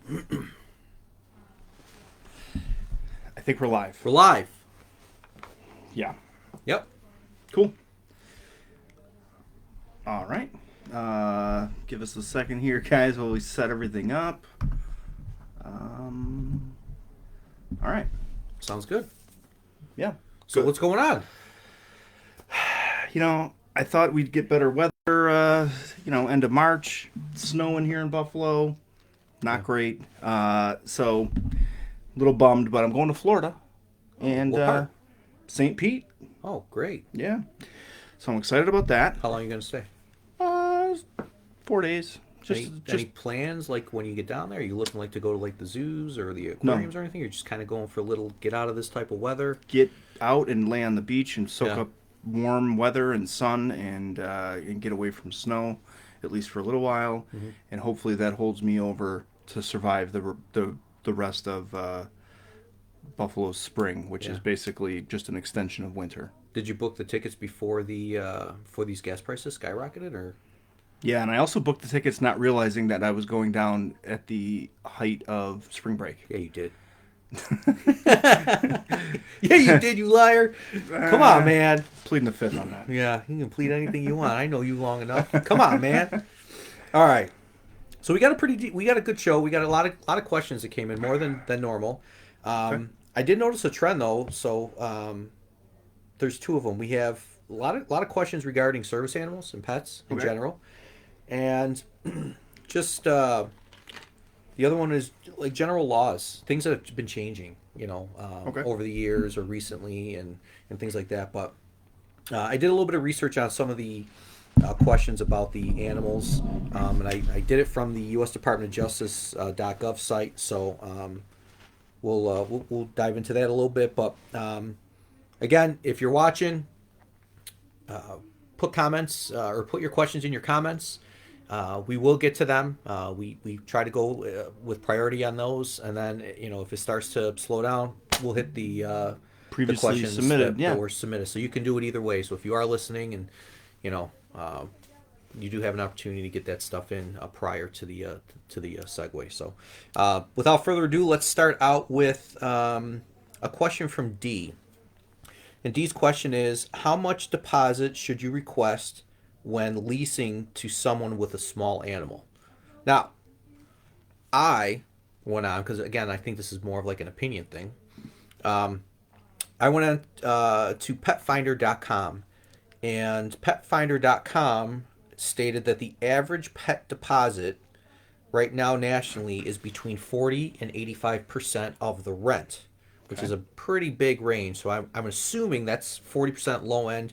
I think we're live. We're live. Yeah. Yep. Cool. All right. Give us a second here, guys, while we set everything up. All right. Sounds good. Yeah. So Good. what's going on? You know, I thought we'd get better weather, end of March. It's snowing here in Buffalo. Not great. So, a little bummed, but I'm going to Florida. And What part? St. Pete. Oh, great. Yeah. So I'm excited about that. How long are you going to stay? 4 days. Any plans, like when you get down there? Are you looking like to go to like the zoos or the aquariums or anything? You're just kind of going for a little get out of this type of weather? Get out and lay on the beach and soak Yeah. up warm weather and sun and get away from snow, at least for a little while. Mm-hmm. And hopefully that holds me over to survive the rest of Buffalo's spring, which Yeah. is basically just an extension of winter. Did you book the tickets before these gas prices skyrocketed, or? Yeah, and I also booked the tickets not realizing that I was going down at the height of spring break. Yeah, you did. Yeah, you did, you liar. Come on, man. Pleading the fifth on that. Yeah, you can plead anything you want. I know you long enough. Come on, man. All right. So we got a good show. We got a lot of questions that came in, more than normal. Okay. I did notice a trend though. So there's two of them. We have a lot of questions regarding service animals and pets in Okay. general, and just the other one is like general laws, things that have been changing, Okay. over the years or recently, and things like that. But I did a little bit of research on some of the questions about the animals, and I did it from the U.S. Department of Justice .gov site. So we'll dive into that a little bit. But again, if you're watching, put comments or put your questions in your comments. We will get to them. We try to go with priority on those, and then if it starts to slow down, we'll hit the Previously questions submitted, that yeah. were submitted. So you can do it either way. So if you are listening, and you do have an opportunity to get that stuff in prior to the segue. So without further ado, let's start out with a question from D. And D's question is, how much deposit should you request when leasing to someone with a small animal? Now, I went on, because again, I think this is more of like an opinion thing. I went on to petfinder.com, and petfinder.com stated that the average pet deposit right now nationally is between 40 and 85% of the rent, which is a pretty big range. So I'm assuming that's 40% low end,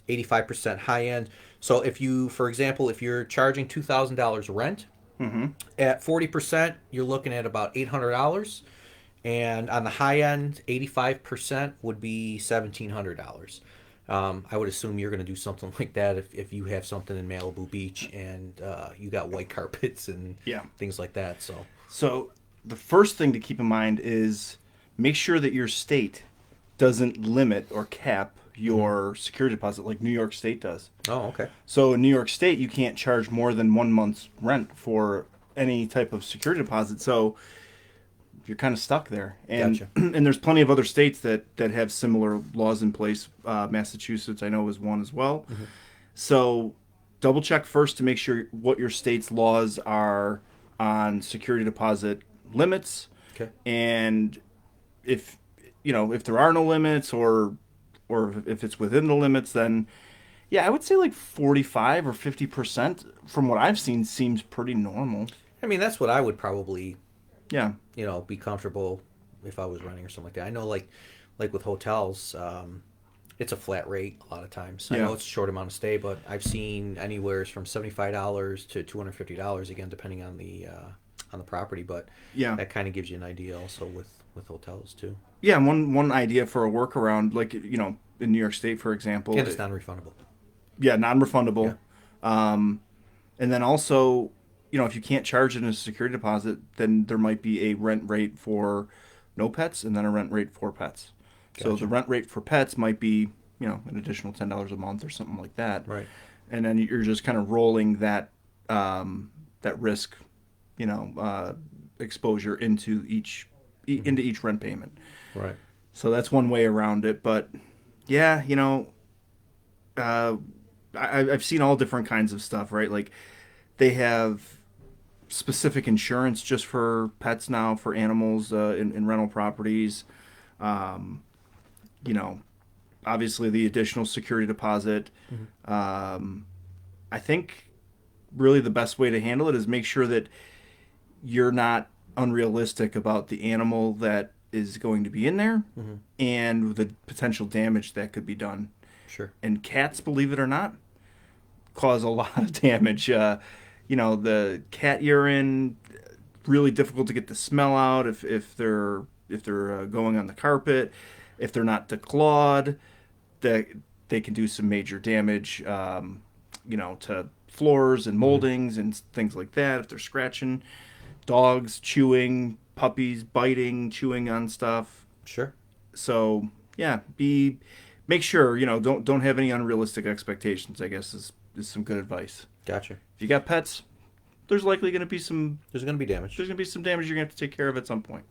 85% high end. So if you, for example, if you're charging $2,000 rent, at 40%, you're looking at about $800. And on the high end, 85% would be $1,700. I would assume you're going to do something like that if you have something in Malibu Beach and you got white carpets and things like that. So the first thing to keep in mind is make sure that your state doesn't limit or cap your security deposit like New York State does. Oh, okay. So in New York State, you can't charge more than 1 month's rent for any type of security deposit. So you're kind of stuck there. And Gotcha. and there's plenty of other states that have similar laws in place. Massachusetts, I know, is one as well. So double check first to make sure what your state's laws are on security deposit limits. Okay. And if there are no limits or if it's within the limits, then I would say like 45 or 50% from what I've seen seems pretty normal. I mean, that's what I would probably, Yeah. be comfortable if I was renting or something like that. I know, like with hotels, it's a flat rate a lot of times. I know it's a short amount of stay, but I've seen anywhere from $75 to $250 again, depending on the property. But that kind of gives you an idea also with hotels too. Yeah, one idea for a workaround, like in New York State, for example, And it's non-refundable. Yeah, non-refundable. And then also, if you can't charge it in a security deposit, then there might be a rent rate for no pets and then a rent rate for pets. Gotcha. So the rent rate for pets might be, an additional $10 a month or something like that. Right. And then you're just kind of rolling that risk, exposure into each rent payment. Right. So that's one way around it. But yeah, I've seen all different kinds of stuff, right? Like they have specific insurance just for pets now, for animals in rental properties. Um, you know, obviously the additional security deposit. I think really the best way to handle it is make sure that you're not unrealistic about the animal that is going to be in there and the potential damage that could be done. Sure. And cats, believe it or not, cause a lot of damage. The cat urine, really difficult to get the smell out if they're going on the carpet, if they're not declawed, that they can do some major damage. To floors and moldings and things like that. If they're scratching, dogs chewing, puppies biting, chewing on stuff. Sure. So yeah, make sure don't have any unrealistic expectations. I guess is some good advice. Gotcha. If you got pets, there's likely going to be some. There's going to be damage. There's going to be some damage you're going to have to take care of at some point.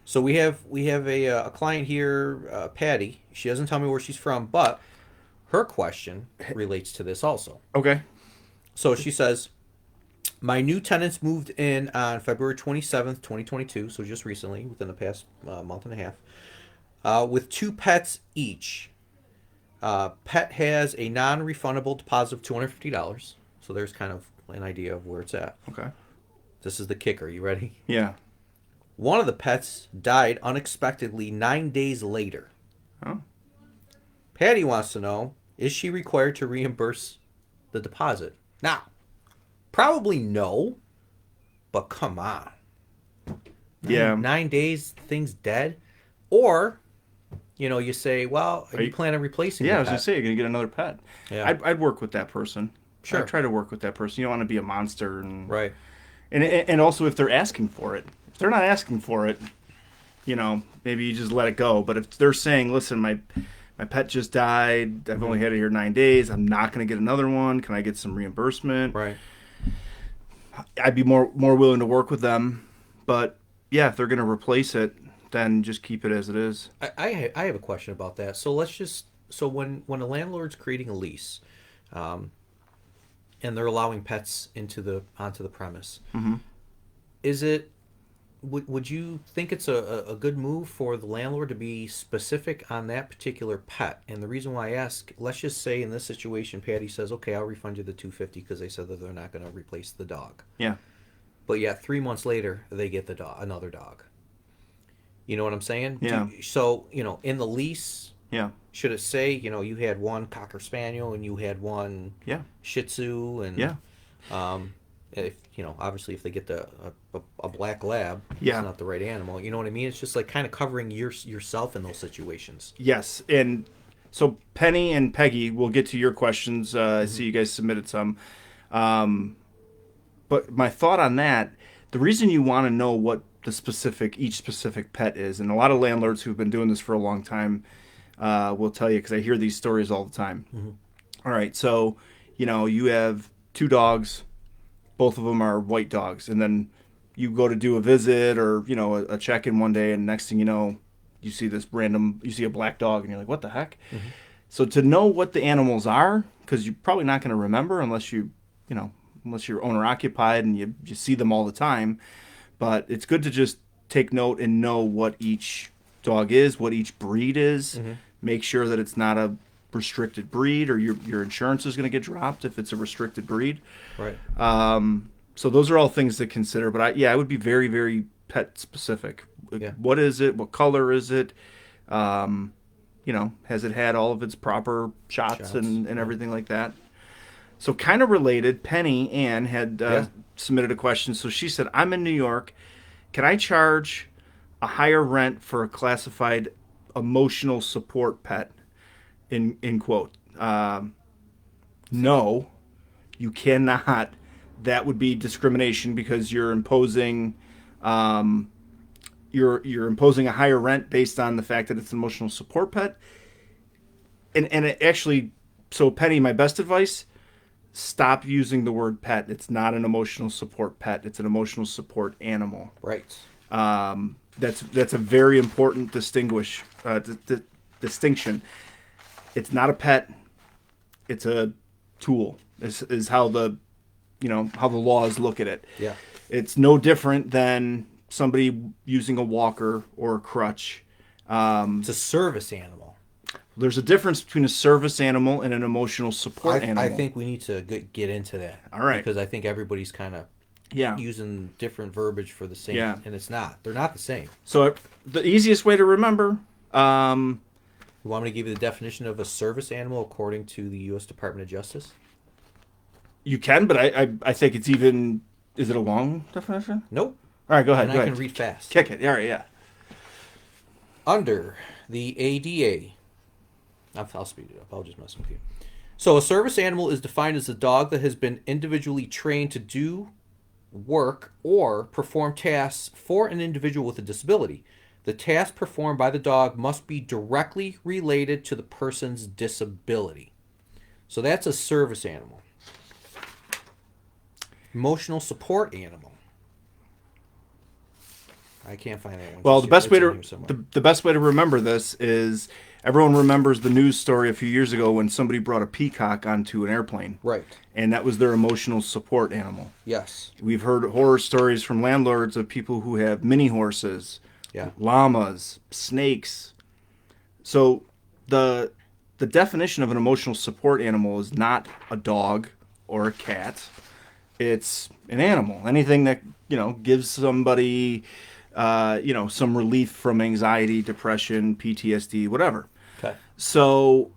So we have a client here, Patty. She doesn't tell me where she's from, but her question relates to this also. Okay. So she says, my new tenants moved in on February 27th, 2022, so just recently, within the past month and a half, with 2 pets each. Pet has a non-refundable deposit of $250, so there's kind of an idea of where it's at. Okay. This is the kicker. You ready? Yeah. One of the pets died unexpectedly 9 days later. Oh. Patty wants to know, is she required to reimburse the deposit? Now, probably no, but come on. Yeah. 9 days, thing's dead. Or, you say, well, are you planning on replacing Yeah, the I was going pet? to say, you're going to get another pet. Yeah. I'd work with that person. Sure. I'd try to work with that person. You don't want to be a monster. Right. And also if they're asking for it. If they're not asking for it, maybe you just let it go. But if they're saying, listen, my pet just died. I've only had it here 9 days. I'm not going to get another one. Can I get some reimbursement? Right. I'd be more willing to work with them. But yeah, if they're going to replace it, then just keep it as it is. I have a question about that. So when a landlord's creating a lease, and they're allowing pets onto the premise, is it would you think it's a good move for the landlord to be specific on that particular pet? And the reason why I ask, let's just say in this situation, Patty says, okay, I'll refund you the $250 because they said that they're not going to replace the dog. Yeah. But yeah, 3 months later, they get another dog. You know what I'm saying? Yeah. So, in the lease, Yeah. should it say, you had one Cocker Spaniel and you had one Shih Tzu and Yeah. if obviously if they get a black lab, Yeah. it's not the right animal. You know what I mean? It's just like kind of covering yourself in those situations. Yes, and so Penny and Peggy, we'll get to your questions. I see you guys submitted some. But my thought on that, the reason you want to know what each specific pet is, and a lot of landlords who've been doing this for a long time will tell you, because I hear these stories all the time. All right, so you have 2 dogs, both of them are white dogs, and then you go to do a visit or a check-in one day, and next thing you know, you see a black dog, and you're like, what the heck? So to know what the animals are, because you're probably not going to remember unless you're owner occupied and you see them all the time. But it's good to just take note and know what each dog is, what each breed is. Make sure that it's not a restricted breed, or your insurance is going to get dropped if it's a restricted breed. Right. So those are all things to consider. But I would be very, very pet specific. Yeah. What is it? What color is it? Has it had all of its proper shots and everything like that? So kind of related, Penny Ann had submitted a question. So she said, I'm in New York. Can I charge a higher rent for a classified emotional support pet? In quote. No, you cannot. That would be discrimination, because you're imposing you're imposing a higher rent based on the fact that it's an emotional support pet. And it actually, so Penny, my best advice, stop using the word pet. It's not an emotional support pet. It's an emotional support animal. Right. That's a very important distinction. It's not a pet. It's a tool. Is how the laws look at it. Yeah. It's no different than somebody using a walker or a crutch. It's a service animal. There's a difference between a service animal and an emotional support animal. I think we need to get into that. All right. Because I think everybody's kind of using different verbiage for the same, and it's not. They're not the same. So the easiest way to remember. You want me to give you the definition of a service animal according to the U.S. Department of Justice? You can, but I think it's even. Is it a long definition? Nope. All right, go ahead. And I can read fast. Kick it. All right, yeah. Under the ADA, I'll speed it up. I'll just mess with you. So a service animal is defined as a dog that has been individually trained to do work or perform tasks for an individual with a disability. The task performed by the dog must be directly related to the person's disability. So that's a service animal. Emotional support animal. I can't find that one. Well, the best way to remember this is everyone remembers the news story a few years ago when somebody brought a peacock onto an airplane. Right. And that was their emotional support animal. Yes. We've heard horror stories from landlords of people who have mini horses, llamas, snakes. So the definition of an emotional support animal is not a dog or a cat. It's an animal. Anything that, gives somebody some relief from anxiety, depression, PTSD, whatever. Okay. So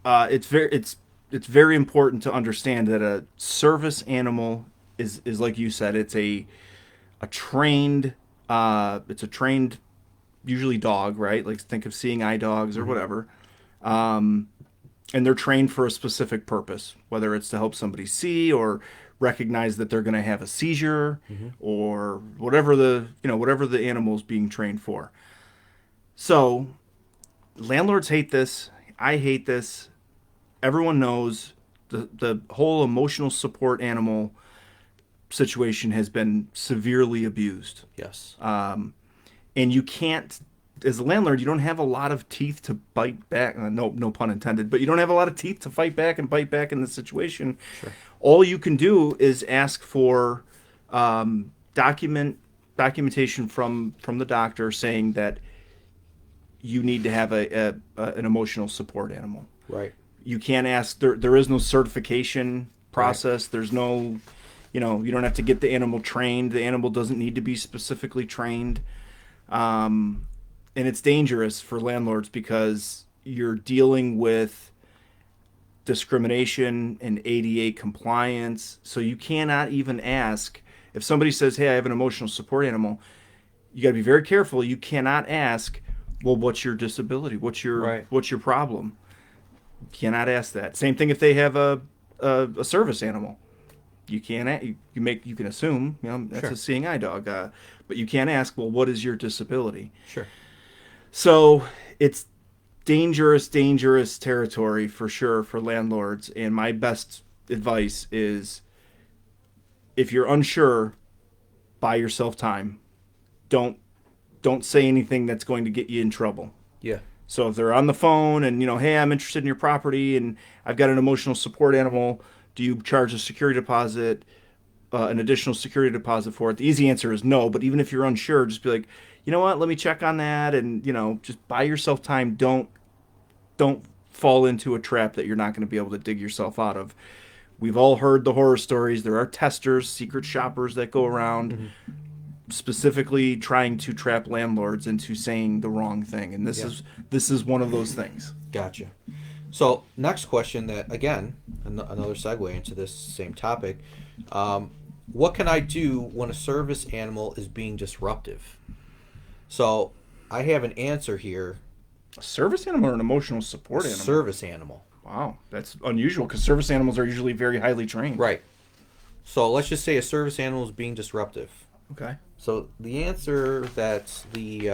it's very important to understand that a service animal is like you said, it's a trained usually dog, right? Like think of seeing eye dogs or whatever. And they're trained for a specific purpose, whether it's to help somebody see or recognize that they're going to have a seizure or whatever the animal is being trained for. So landlords hate this. I hate this. Everyone knows the whole emotional support animal situation has been severely abused. Yes. And you can't, as a landlord, you don't have a lot of teeth to bite back. No pun intended, but you don't have a lot of teeth to fight back and bite back in this situation. Sure. All you can do is ask for documentation from the doctor saying that you need to have an emotional support animal. Right. You can't ask. There is no certification process. Right. There's no, you don't have to get the animal trained. The animal doesn't need to be specifically trained. And it's dangerous for landlords because you're dealing with discrimination and ADA compliance. So you cannot even ask if somebody says, "Hey, I have an emotional support animal." You got to be very careful. You cannot ask, "Well, what's your disability? What's your problem?" You cannot ask that. Same thing if they have a service animal. You can't. You can assume. That's a seeing eye dog. But you can't ask, "Well, what is your disability?" Sure. So it's dangerous territory for sure for landlords. And my best advice is, if you're unsure, buy yourself time. Don't say anything that's going to get you in trouble. Yeah. So if they're on the phone and, "Hey, I'm interested in your property and I've got an emotional support animal. Do you charge a security deposit, an additional security deposit for it?" The easy answer is no. But even if you're unsure, just be like, "You know what? Let me check on that." And, just buy yourself time. Don't fall into a trap that you're not going to be able to dig yourself out of. We've all heard the horror stories. There are testers, secret shoppers that go around specifically trying to trap landlords into saying the wrong thing. And this is one of those things. Gotcha. So next question that, again, another segue into this same topic. What can I do when a service animal is being disruptive? So I have an answer here. A service animal or an emotional support animal? Service animal. Wow, that's unusual because service animals are usually very highly trained. Right. So let's just say a service animal is being disruptive. Okay. So the answer that the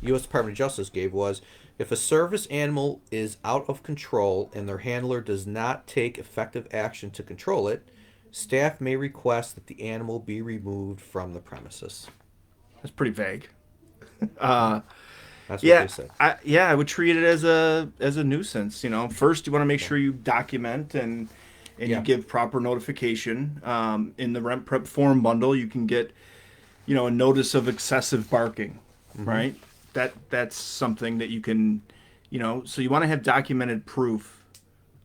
U.S. Department of Justice gave was, if a service animal is out of control and their handler does not take effective action to control it, staff may request that the animal be removed from the premises. That's pretty vague. That's what Yeah, they said. I would treat it as a nuisance. First you want to make sure you document and Yeah. you give proper notification. In the rent prep form bundle, you can get a notice of excessive barking, right? That's something that you can, so you want to have documented proof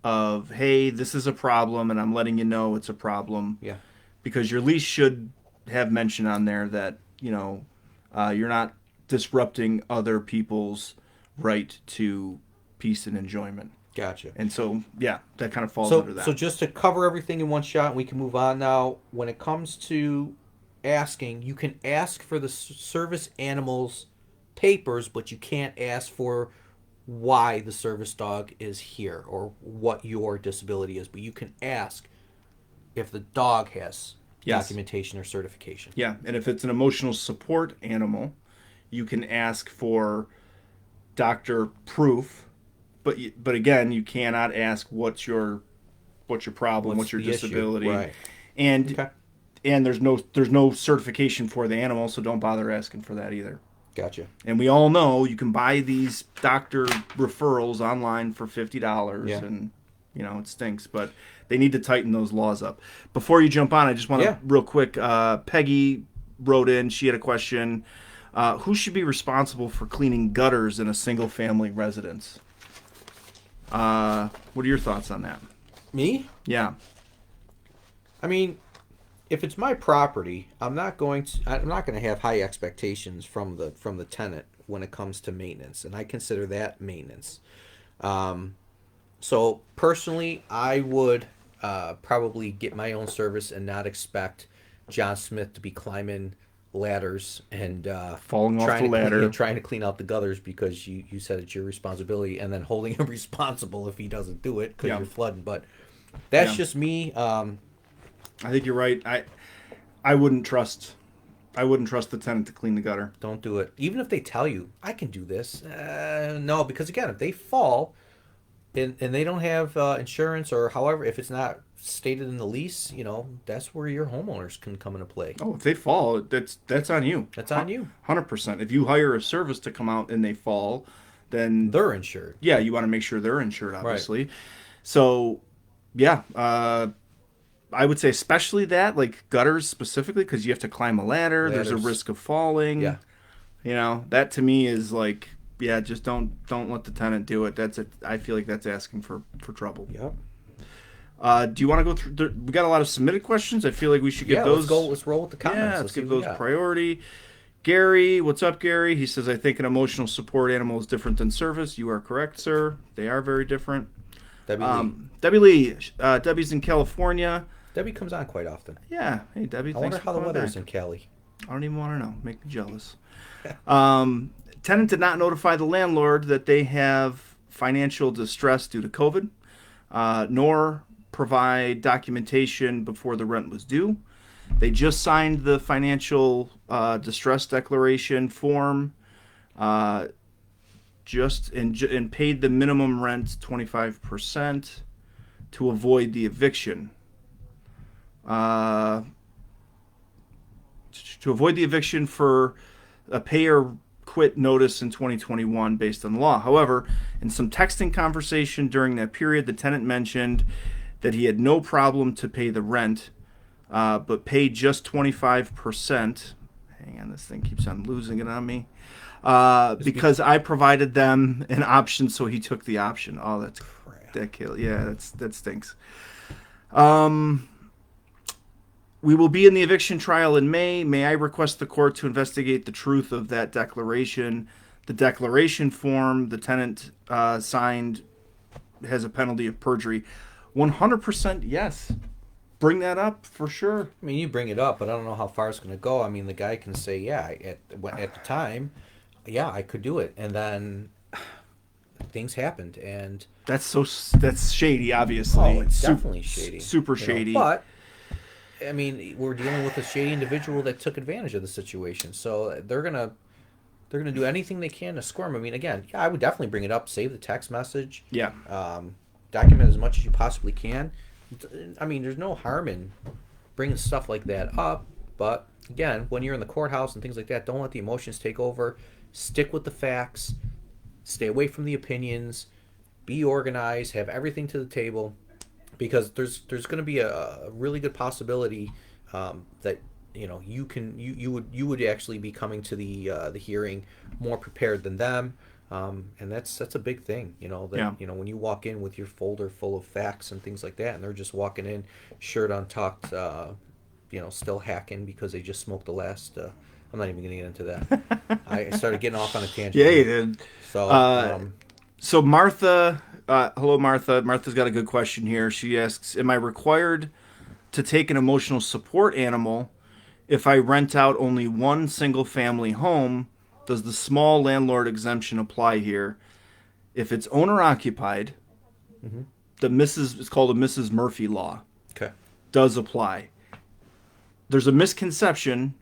of, hey, this is a problem, and I'm letting you know it's a problem, Yeah. because your lease should have mention on there that you're not disrupting other people's right to peace and enjoyment. Gotcha. And so, yeah, that kind of falls So, under that. so just to cover everything in one shot, we can move on now. When it comes to asking, you can ask for the service animal's papers, but you can't ask for why the service dog is here or what your disability is. But you can ask if the dog has Yes. documentation or certification. Yeah, and if it's an emotional support animal, you can ask for doctor proof, but again, you cannot ask what's your problem, what's your the issue? disability, Right. and Okay. and there's no certification for the animal, so don't bother asking for that either. Gotcha. And we all know you can buy these doctor referrals online for $50, Yeah. and it stinks, but they need to tighten those laws up. Before you jump on, I just want to Yeah. real quick. Peggy wrote in. She had a question. Who should be responsible for cleaning gutters in a single-family residence? What are your thoughts on that? Me? Yeah. I mean, if it's my property, I'm not going to have high expectations from the tenant when it comes to maintenance, and I consider that maintenance. So personally, I would probably get my own service and not expect John Smith to be climbing ladders and Falling off the ladder. trying to clean out the gutters because you said it's your responsibility, and then holding him responsible if he doesn't do it because Yeah. you're flooding. But that's Yeah. just me. I think you're right. I wouldn't trust the tenant to clean the gutter. Don't do it. Even if they tell you, I can do this. No, because again, if they fall and they don't have insurance or however, if it's not stated in the lease, that's where your homeowners can come into play. Oh, if they fall, that's on you. That's on you. 100%. If you hire a service to come out and they fall, then They're insured. yeah, you want to make sure they're insured, obviously. So, yeah, I would say especially that, like gutters specifically, because you have to climb a ladder. There's a Ladders. risk of falling. Yeah. That to me is like, yeah, just don't let the tenant do it. I feel like that's asking for trouble. Yep. Do you want to go through? We got a lot of submitted questions. I feel like we should get those. Let's roll with the comments. Yeah, let's see give what we those got. priority. Gary, what's up, Gary? He says, I think an emotional support animal is different than service. You are correct, sir. They are very different. Debbie Lee. Debbie's in California. Debbie comes on quite often. Yeah. Hey, Debbie. I Thanks wonder for how the calling weather is back. in Cali. I don't even want to know. Make me jealous. Tenant did not notify the landlord that they have financial distress due to COVID, nor provide documentation before the rent was due. They just signed the financial distress declaration form, and paid the minimum rent 25% to avoid the eviction. To avoid the eviction for a pay or quit notice in 2021 based on the law. However, in some texting conversation during that period, the tenant mentioned that he had no problem to pay the rent, but paid just 25%. Hang on, this thing keeps on losing it on me. Because I provided them an option, so he took the option. Oh, that's Crap. that stinks. We will be in the eviction trial in May. May I request the court to investigate the truth of that declaration? The declaration form the tenant signed has a penalty of perjury. 100% yes. Bring that up for sure. I mean, you bring it up, but I don't know how far it's going to go. I mean, the guy can say, yeah, at the time, yeah, I could do it. And then things happened. And That's shady, obviously. oh, it's definitely shady. Super you know. shady. But, I mean, we're dealing with a shady individual that took advantage of the situation. So they're going to They're going to do anything they can to squirm. I mean, again, yeah, I would definitely bring it up. Save the text message. Yeah. Document as much as you possibly can. I mean, there's no harm in bringing stuff like that up. But again, when you're in the courthouse and things like that, don't let the emotions take over. Stick with the facts. Stay away from the opinions. Be organized. Have everything to the table, because there's going to be a really good possibility that you would actually be coming to the hearing more prepared than them. And that's a big thing, when you walk in with your folder full of facts and things like that, and they're just walking in shirt untucked, still hacking because they just smoked the last. I'm not even going to get into that. I started getting off on a tangent. Yeah, you did. So, Martha, hello, Martha. Martha's got a good question here. She asks, am I required to take an emotional support animal if I rent out only one single family home? Does the small landlord exemption apply here? If it's owner occupied, it's called a Mrs. Murphy law. Okay. Does apply. There's a misconception,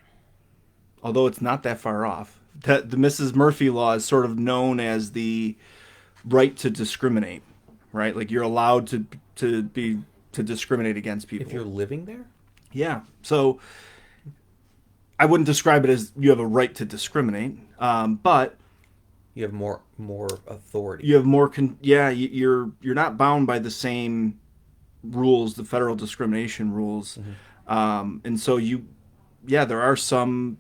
although it's not that far off, that the Mrs. Murphy law is sort of known as the right to discriminate, right? Like you're allowed to discriminate against people if you're living there. Yeah. So I wouldn't describe it as you have a right to discriminate, but you have more authority. You have more. You're not bound by the same rules, the federal discrimination rules, and so there are some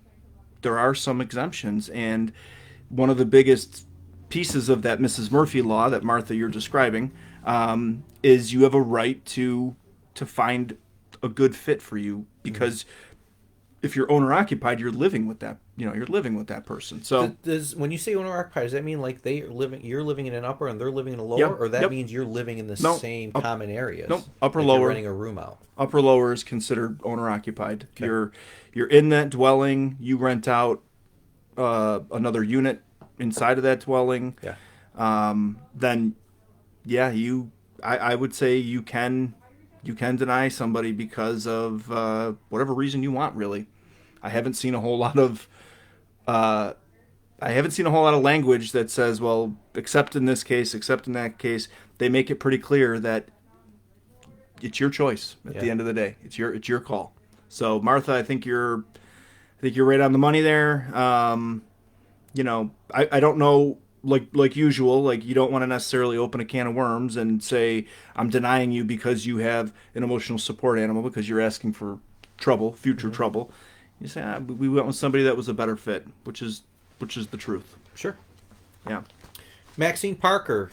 exemptions, and one of the biggest pieces of that Mrs. Murphy law that Martha you're describing is you have a right to find a good fit for you, because if you're owner occupied, you're living with that. You're living with that person. So when you say owner occupied, does that mean like you're living in an upper and they're living in a lower, or that means you're living in the same common areas? Nope. Upper like lower. You're renting a room out. Upper lower is considered owner occupied. Okay. You're in that dwelling. You rent out another unit inside of that dwelling. Yeah. Then I would say you can deny somebody because of whatever reason you want. Really, I haven't seen a whole lot of language that says, well, except in this case, except in that case. They make it pretty clear that it's your choice at the end of the day. It's your call. So Martha, I think you're right on the money there. I don't know. Like usual, like you don't want to necessarily open a can of worms and say, I'm denying you because you have an emotional support animal, because you're asking for future trouble. You say, we went with somebody that was a better fit, which is the truth. Sure. Yeah. Maxine Parker.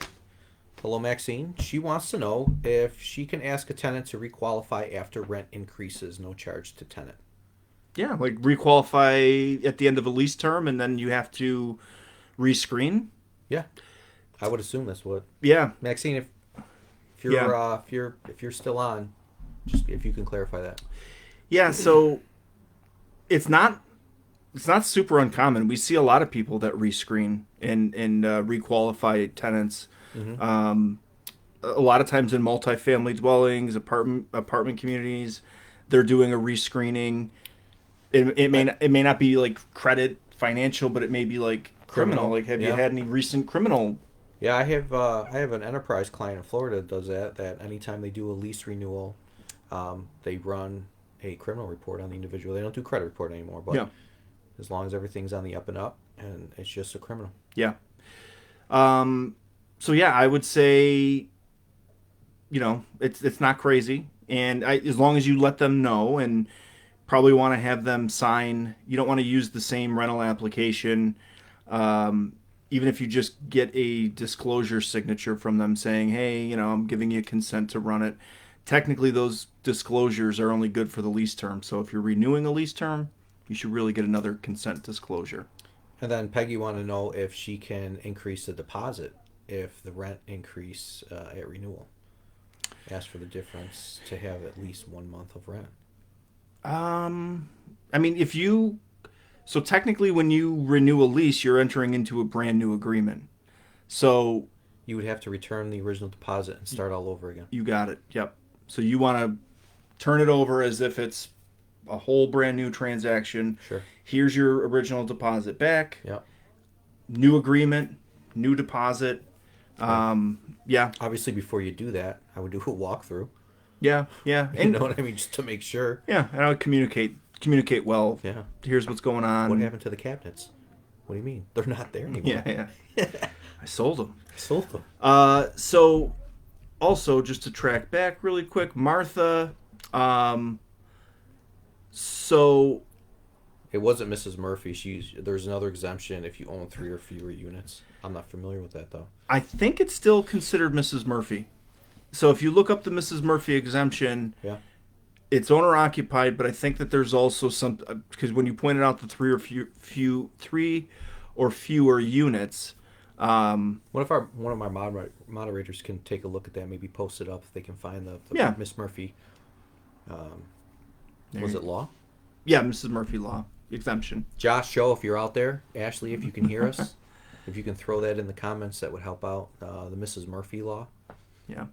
Hello, Maxine. She wants to know if she can ask a tenant to requalify after rent increases, no charge to tenant. Yeah, like requalify at the end of a lease term, and then you have to rescreen. Yeah, I would assume this would. Yeah, Maxine, if you're still on, just if you can clarify that. Yeah, so it's not super uncommon. We see a lot of people that rescreen and requalify tenants. A lot of times in multifamily dwellings, apartment communities, they're doing a rescreening. It may not be like credit financial, but it may be like criminal. Like, have you had any recent criminal? Yeah, I have an enterprise client in Florida that does that. That anytime they do a lease renewal, they run a criminal report on the individual. They don't do credit report anymore, but as long as everything's on the up and up, and it's just a criminal. Yeah. So yeah, I would say, it's not crazy, and as long as you let them know, and probably want to have them sign. You don't want to use the same rental application. Even if you just get a disclosure signature from them saying, hey, I'm giving you consent to run it. Technically, those disclosures are only good for the lease term. So if you're renewing a lease term, you should really get another consent disclosure. And then Peggy wanted to know if she can increase the deposit if the rent increase at renewal. Ask for the difference to have at least 1 month of rent. I mean, so technically when you renew a lease, you're entering into a brand new agreement. So you would have to return the original deposit and start all over again. You got it. Yep. So you want to turn it over as if it's a whole brand new transaction. Sure. Here's your original deposit back. Yep. new agreement, new deposit. Yeah, Obviously, before you do that, I would do a walkthrough. yeah, yeah, You and know what I mean, just to make sure. yeah, and I would communicate well. Yeah. Here's what's going What on. happened to the cabinets? What do you mean? They're not there Yeah, anymore. yeah. I sold them. I sold them. So also just to track back really quick, Martha. Um, so It wasn't Mrs. Murphy. There's another exemption if you own 3 or fewer units. I'm not familiar with that though. I think it's still considered Mrs. Murphy. So if you look up the Mrs. Murphy exemption, Yeah. it's owner occupied, but I think that there's also some because when you pointed out the three or fewer units, One of my moderators can take a look at that. Maybe post it up if they can find the Yeah. Miss Murphy. There Was you- it law? yeah, Mrs. Murphy law exemption. Josh, Joe, if you're out there, Ashley, if you can hear us, if you can throw that in the comments, that would help out. The Mrs. Murphy law. Yeah.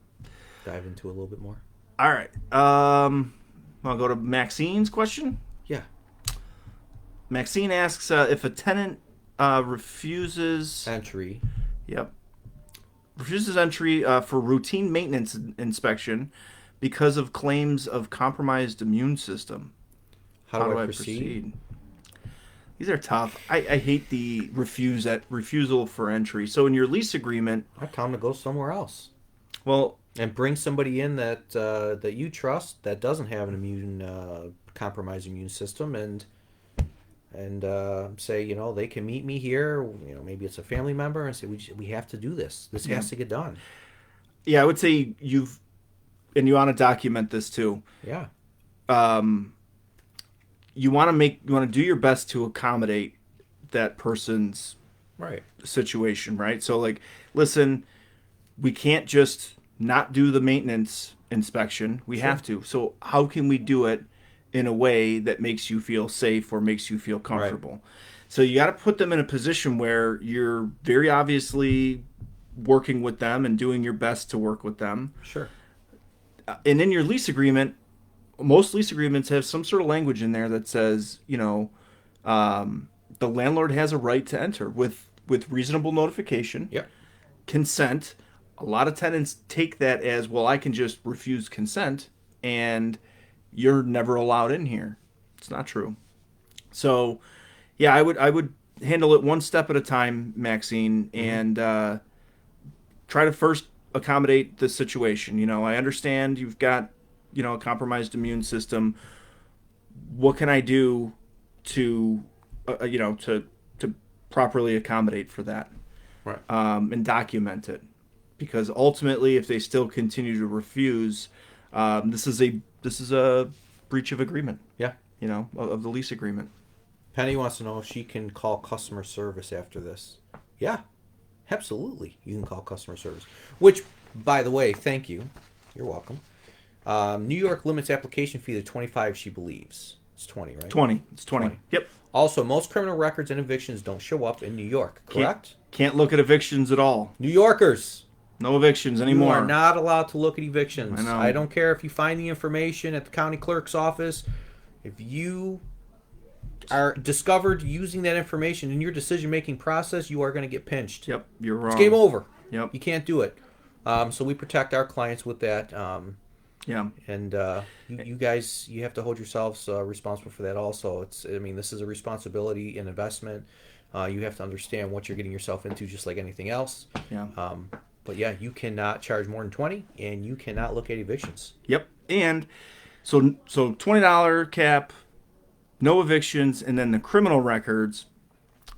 Dive into a little bit more. All right. I'll go to Maxine's question. Yeah. Maxine asks if a tenant refuses. Entry. Yep. Refuses entry for routine maintenance inspection because of claims of compromised immune system. How do I proceed? These are tough. I hate the refusal for entry. So in your lease agreement, I tell them to go somewhere else well, and bring somebody in that you trust that doesn't have an compromised immune system, and say, they can meet me here. Maybe it's a family member, and say we have to do this. This has to get done. yeah, I would say and you want to document this too. Yeah. You want to do your best to accommodate that person's Right. situation, right? So like, listen, we can't just not do the maintenance inspection. We Sure. have to. So how can we do it in a way that makes you feel safe or makes you feel comfortable? Right. So you got to put them in a position where you're very obviously working with them and doing your best to work with them. Sure. And in your lease agreement, most lease agreements have some sort of language in there that says, the landlord has a right to enter with reasonable notification, Yep. consent. A lot of tenants take that as, well, I can just refuse consent and you're never allowed in here. It's not true. So, yeah, I would handle it one step at a time, Maxine, and try to first accommodate the situation. I understand you've got, a compromised immune system. What can I do to, to properly accommodate for that? Right. And document it, because ultimately, if they still continue to refuse, this is a breach of agreement. Yeah. Of the lease agreement. Penny wants to know if she can call customer service after this. Yeah, absolutely. You can call customer service. Which, by the way, thank you. You're welcome. New York limits application fee to $25, she believes. It's 20, right? 20. It's 20. Yep. Also, most criminal records and evictions don't show up in New York, correct? Can't look at evictions at all. New Yorkers, no evictions anymore. You are not allowed to look at evictions. I know. I don't care if you find the information at the county clerk's office. If you are discovered using that information in your decision-making process, you are going to get pinched. Yep, you're wrong. It's game over. Yep. You can't do it. So we protect our clients with that. Yeah. And you guys, you have to hold yourselves responsible for that also. This is a responsibility, an investment. You have to understand what you're getting yourself into, just like anything else. Yeah. But yeah, you cannot charge more than 20, and you cannot look at evictions. Yep. And so $20 cap, no evictions, and then the criminal records.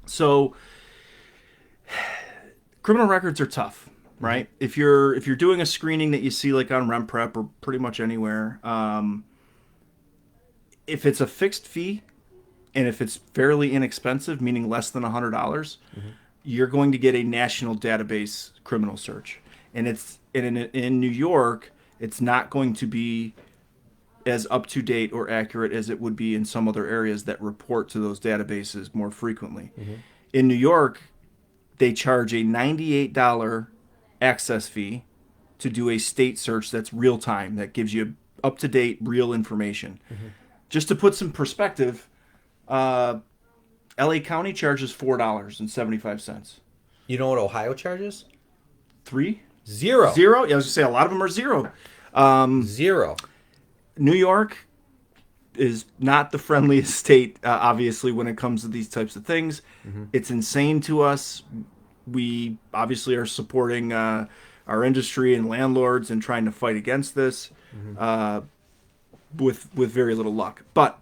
So criminal records are tough, right? Mm-hmm. If you're doing a screening that you see like on RentPrep or pretty much anywhere, if it's a fixed fee and if it's fairly inexpensive, meaning less than $100, mm-hmm. you're going to get a national database criminal search. And it's in New York, it's not going to be as up to date or accurate as it would be in some other areas that report to those databases more frequently. Mm-hmm. In New York, they charge a $98 access fee to do a state search that's real time, that gives you up to date, real information. Mm-hmm. Just to put some perspective, LA County charges $4.75. You know what Ohio charges? 3? Zero. 0? Yeah, I was gonna say a lot of them are 0. Um, Zero. New York is not the friendliest state, obviously, when it comes to these types of things. It's insane to us. We obviously are supporting our industry and landlords and trying to fight against this with very little luck. But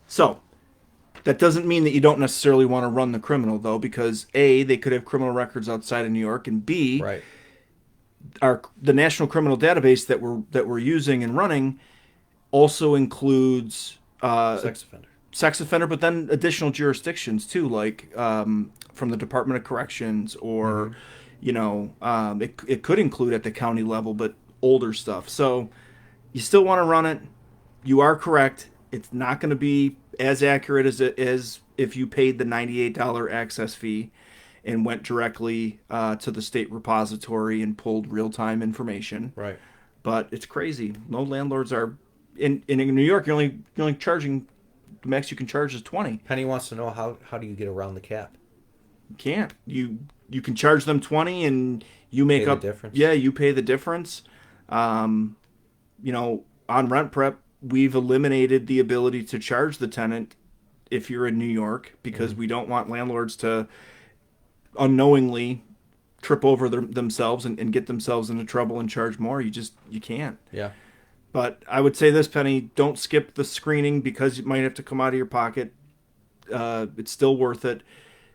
so that doesn't mean that you don't necessarily want to run the criminal, though, because A, they could have criminal records outside of New York, and B, Right. the national criminal database that we're using and running also includes sex offender, but then additional jurisdictions too, like from the Department of Corrections, or it could include at the county level, but older stuff. So you still want to run it. You are correct. It's not going to be as accurate as it is if you paid the $98 access fee and went directly to the state repository and pulled real-time information. Right. But it's crazy. No landlords are in New York. You're only charging, the max you can charge is 20. Penny wants to know how do you get around the cap? You can't. You can charge them 20 and you make Pay up the difference. Yeah, you pay the difference. On RentPrep, we've eliminated the ability to charge the tenant if you're in New York, because we don't want landlords to unknowingly trip over themselves and get themselves into trouble and charge more. You can't. Yeah. But I would say this, Penny, don't skip the screening because it might have to come out of your pocket. It's still worth it.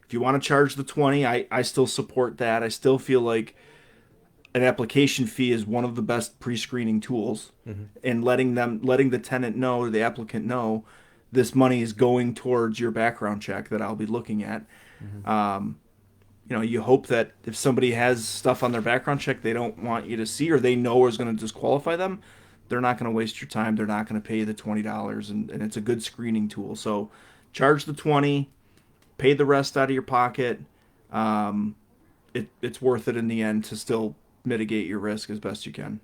If you want to charge the 20, I still support that. I still feel like an application fee is one of the best pre-screening tools, and letting the tenant know, or the applicant know, this money is going towards your background check that I'll be looking at. You hope that if somebody has stuff on their background check they don't want you to see, or they know is going to disqualify them, they're not going to waste your time. They're not going to pay you the $20, and it's a good screening tool. So charge the 20, pay the rest out of your pocket. It's worth it in the end to still mitigate your risk as best you can.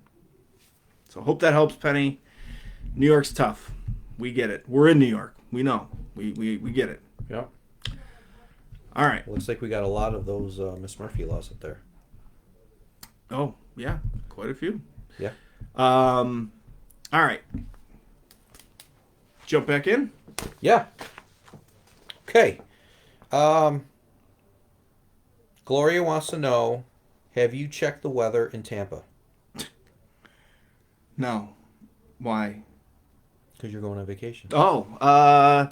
So hope that helps, Penny. New York's tough. We get it. We're in New York. We know. We get it. Yeah. All right. Looks like we got a lot of those Miss Murphy laws up there. Oh, yeah. Quite a few. Yeah. All right. Jump back in? Yeah. Okay. Gloria wants to know, have you checked the weather in Tampa? No. Why? Because you're going on vacation. Oh,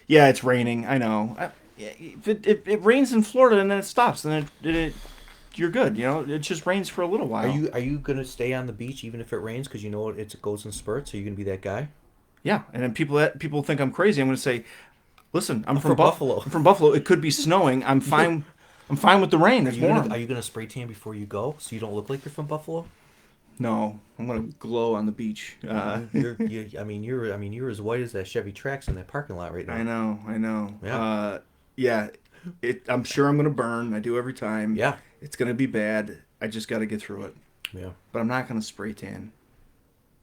yeah, it's raining. I know. If it rains in Florida and then it stops, then you're good. It just rains for a little while. Are you gonna stay on the beach even if it rains because you know it goes in spurts? Are you gonna be that guy? Yeah, and then people think I'm crazy. I'm gonna say, listen, I'm from Buffalo. I'm from Buffalo. It could be snowing. I'm fine. I'm fine with the rain. It's warm. Are you gonna spray tan before you go so you don't look like you're from Buffalo? No, I'm gonna glow on the beach. You're as white as that Chevy Trax in that parking lot right now. I know. Yeah. Yeah. I'm sure I'm gonna burn. I do every time. Yeah. It's gonna be bad. I just got to get through it. Yeah. But I'm not gonna spray tan.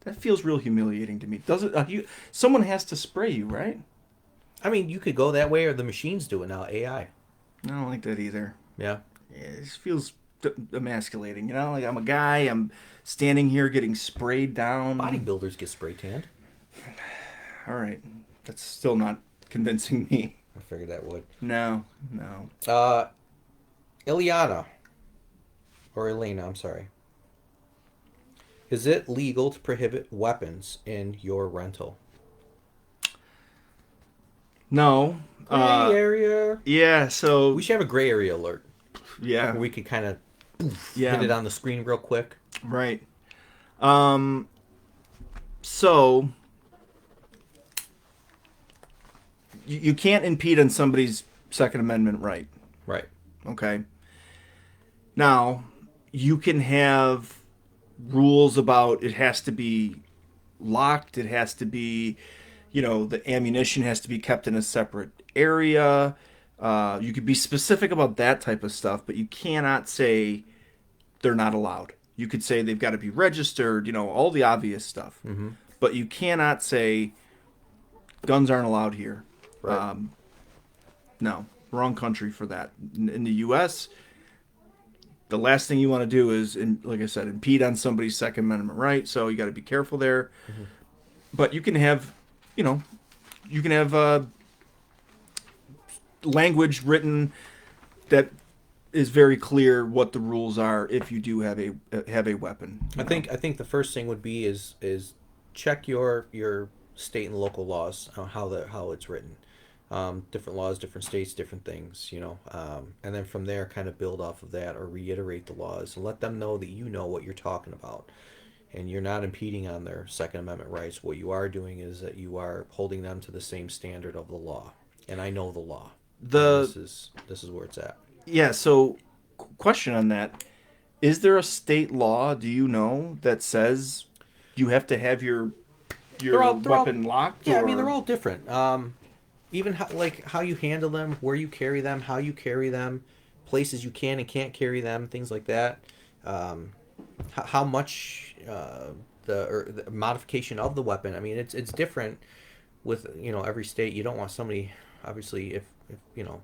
That feels real humiliating to me. Does it? Someone has to spray you, right? I mean, you could go that way, or the machines do it now. AI. I don't like that either. Yeah. It just feels emasculating. Like I'm a guy. I'm standing here getting sprayed down. Bodybuilders get spray tanned. All right. That's still not convincing me. I figured that would. No. Ileana. Or Elena, I'm sorry. Is it legal to prohibit weapons in your rental? No. Gray area. Yeah, so... We should have a gray area alert. Yeah. Where we could kind of hit it on the screen real quick. Right. So... You can't impede on somebody's Second Amendment right. Right. Okay. Now, you can have rules about it has to be locked, it has to be, the ammunition has to be kept in a separate area. You could be specific about that type of stuff, but you cannot say they're not allowed. You could say they've got to be registered, all the obvious stuff. Mm-hmm. But you cannot say guns aren't allowed here. Right. No. wrong country for that. In the U.S., the last thing you want to do is, like I said, impede on somebody's Second Amendment right. So you got to be careful there. Mm-hmm. But you can have, language written that is very clear what the rules are if you do have a weapon. I think the first thing would be is check your state and local laws on how it's written. Different laws, different states, different things, and then from there kind of build off of that or reiterate the laws and let them know that you know what you're talking about and you're not impeding on their Second Amendment rights. What you are doing is that you are holding them to the same standard of the law, and I know the law. This is where it's at. Yeah, so question on that. Is there a state law, do you know, that says you have to have your weapon locked? Yeah, I mean, they're all different. Even how you handle them, where you carry them, how you carry them, places you can and can't carry them, things like that. How much the modification of the weapon. I mean, it's different with every state. You don't want somebody, obviously, if you don't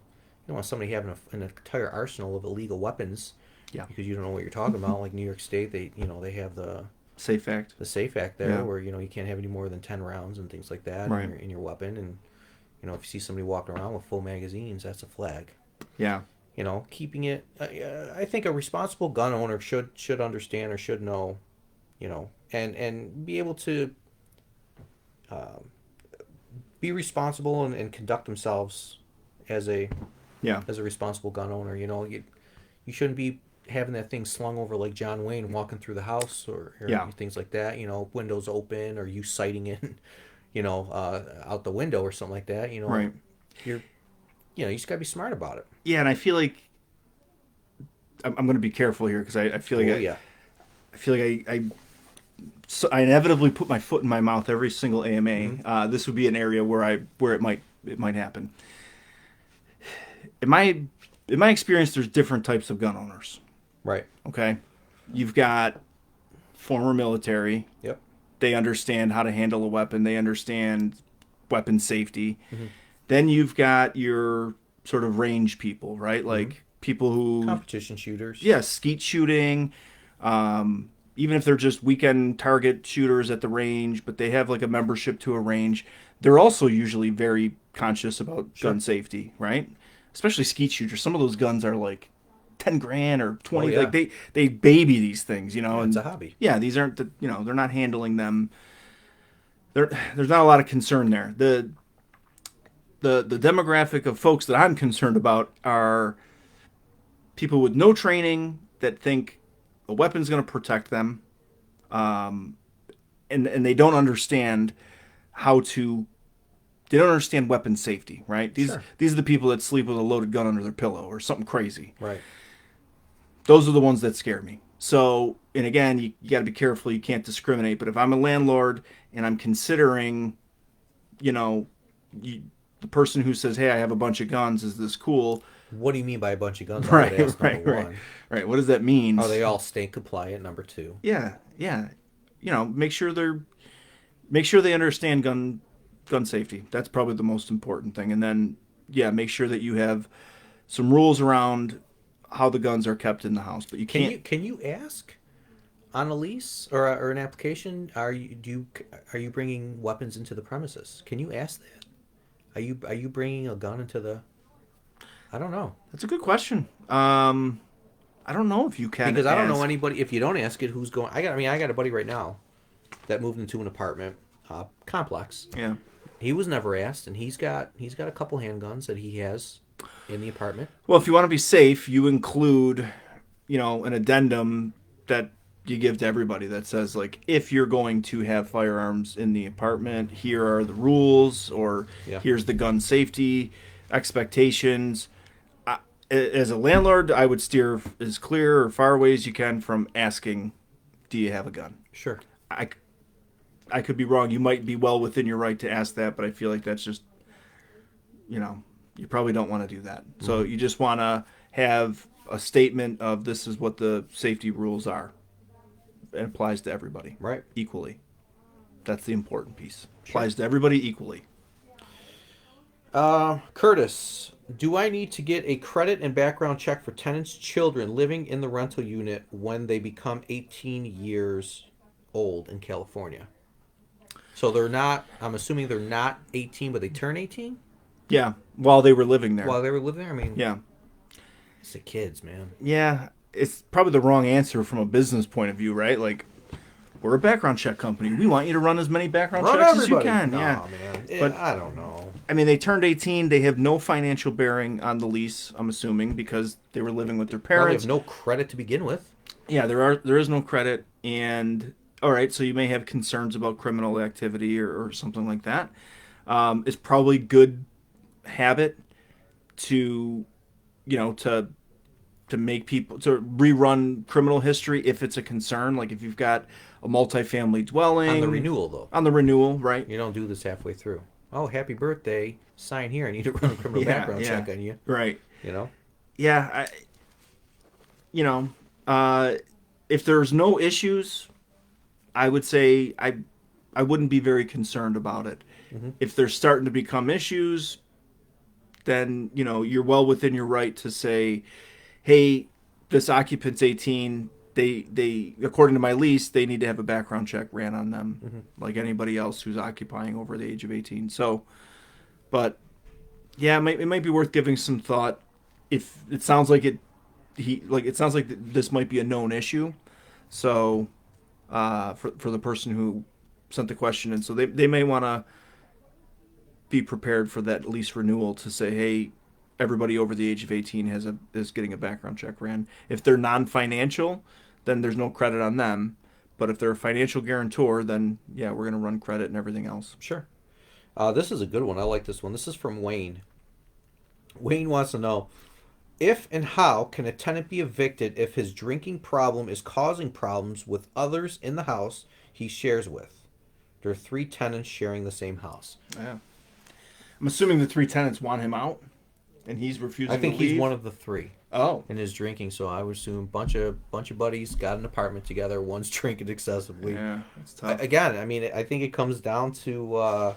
want somebody having an entire arsenal of illegal weapons. Yeah. Because you don't know what you're talking about. Like New York State, they have the Safe Act. The Safe Act there, where you can't have any more than 10 rounds and things like that right. in your weapon. And if you see somebody walking around with full magazines, that's a flag. Yeah. Keeping it. I think a responsible gun owner should understand or should know, and be able to be responsible and conduct themselves as a responsible gun owner. You shouldn't be having that thing slung over like John Wayne walking through the house or things like that. Windows open or you sighting it, out the window or something like that. Right. You just gotta be smart about it. Yeah, and I feel like I'm going to be careful here because I feel like I feel like I inevitably put my foot in my mouth every single AMA. Mm-hmm. This would be an area where it might happen. In my experience, there's different types of gun owners. Right. Okay. You've got former military. Yep. They understand how to handle a weapon. They understand weapon safety. Mm-hmm. Then you've got your sort of range people, right? Like people who... competition shooters. Yeah, skeet shooting. Even if they're just weekend target shooters at the range, but they have like a membership to a range, they're also usually very conscious about gun safety, right? Especially skeet shooters. Some of those guns are like 10 grand or 20. Like they baby these things, Yeah, and it's a hobby. Yeah, these aren't they're not handling them. There's not a lot of concern there. The demographic of folks that I'm concerned about are people with no training that think a weapon's going to protect them, and they don't understand they don't understand weapon safety, right? These are the people that sleep with a loaded gun under their pillow or something crazy. Right. Those are the ones that scare me. So, and again, you got to be careful. You can't discriminate. But if I'm a landlord and I'm considering, the person who says, "Hey, I have a bunch of guns. Is this cool?" What do you mean by a bunch of guns? Right. Right. What does that mean? Are they all state compliant? Number 2. Yeah. Make sure they understand gun safety. That's probably the most important thing. And then, make sure that you have some rules around how the guns are kept in the house. But you can't. Can you ask on a lease or an application? Are you bringing weapons into the premises? Can you ask that? Are you bringing a gun into the? I don't know. That's a good question. I don't know if you can, because I don't know anybody. If you don't ask it, who's going? I got a buddy right now that moved into an apartment complex. Yeah. He was never asked, and he's got a couple handguns that he has in the apartment. Well, if you want to be safe, you include, an addendum that you give to everybody that says, like, if you're going to have firearms in the apartment, here are the rules, or here's the gun safety expectations. As a landlord, I would steer as clear or far away as you can from asking, do you have a gun? Sure. I could be wrong. You might be well within your right to ask that, but I feel like that's just, you probably don't want to do that. Mm-hmm. So you just want to have a statement of this is what the safety rules are. It applies to everybody. Right. Equally. That's the important piece. Applies to everybody equally. Curtis, do I need to get a credit and background check for tenants' children living in the rental unit when they become 18 years old in California? So they're not, I'm assuming they're not 18, but they turn 18 Yeah, while they were living there. while they were living there? I mean, Yeah. it's the kids, man. Yeah, it's probably the wrong answer from a business point of view, right? Like, we're a background check company. We want you to run as many background Run checks everybody. as you can. No, Yeah. man. But I don't know. I mean, they turned 18. They have no financial bearing on the lease, I'm assuming, because they were living with their Well, they parents. have no credit to begin with. Yeah, there is no credit, and all right, so you may have concerns about criminal activity or something like that. It's probably good habit to, to make people to rerun criminal history if it's a concern. Like if you've got a multifamily dwelling On the renewal, though. on the renewal, right? You don't do this halfway through. Oh, happy birthday. Sign here. I need to run a criminal background check on you. Right. You know? Yeah. You know, if there's no issues, I would say I wouldn't be very concerned about it. Mm-hmm. If there's starting to become issues, then you're well within your right to say, hey, this occupant's 18. They according to my lease, they need to have a background check ran on them, like anybody else who's occupying over the age of 18. So, but yeah, it might be worth giving some thought. If it sounds like it sounds like this might be a known issue. So, for the person who sent the question, and so they may want to be prepared for that lease renewal to say, hey, everybody over the age of 18 is getting a background check ran. If they're non-financial, then there's no credit on them. But if they're a financial guarantor, then yeah, we're going to run credit and everything else. Sure. This is a good one. I like this one. This is from Wayne. Wayne wants to know, if and how can a tenant be evicted if his drinking problem is causing problems with others in the house he shares with? There are 3 tenants sharing the same house. Yeah. I'm assuming the 3 tenants want him out, and he's refusing. I think to leave. he's one of the 3. Oh. In his drinking, so I would assume bunch of buddies got an apartment together. One's drinking excessively. Yeah, that's tough. Again, I mean, I think it comes down to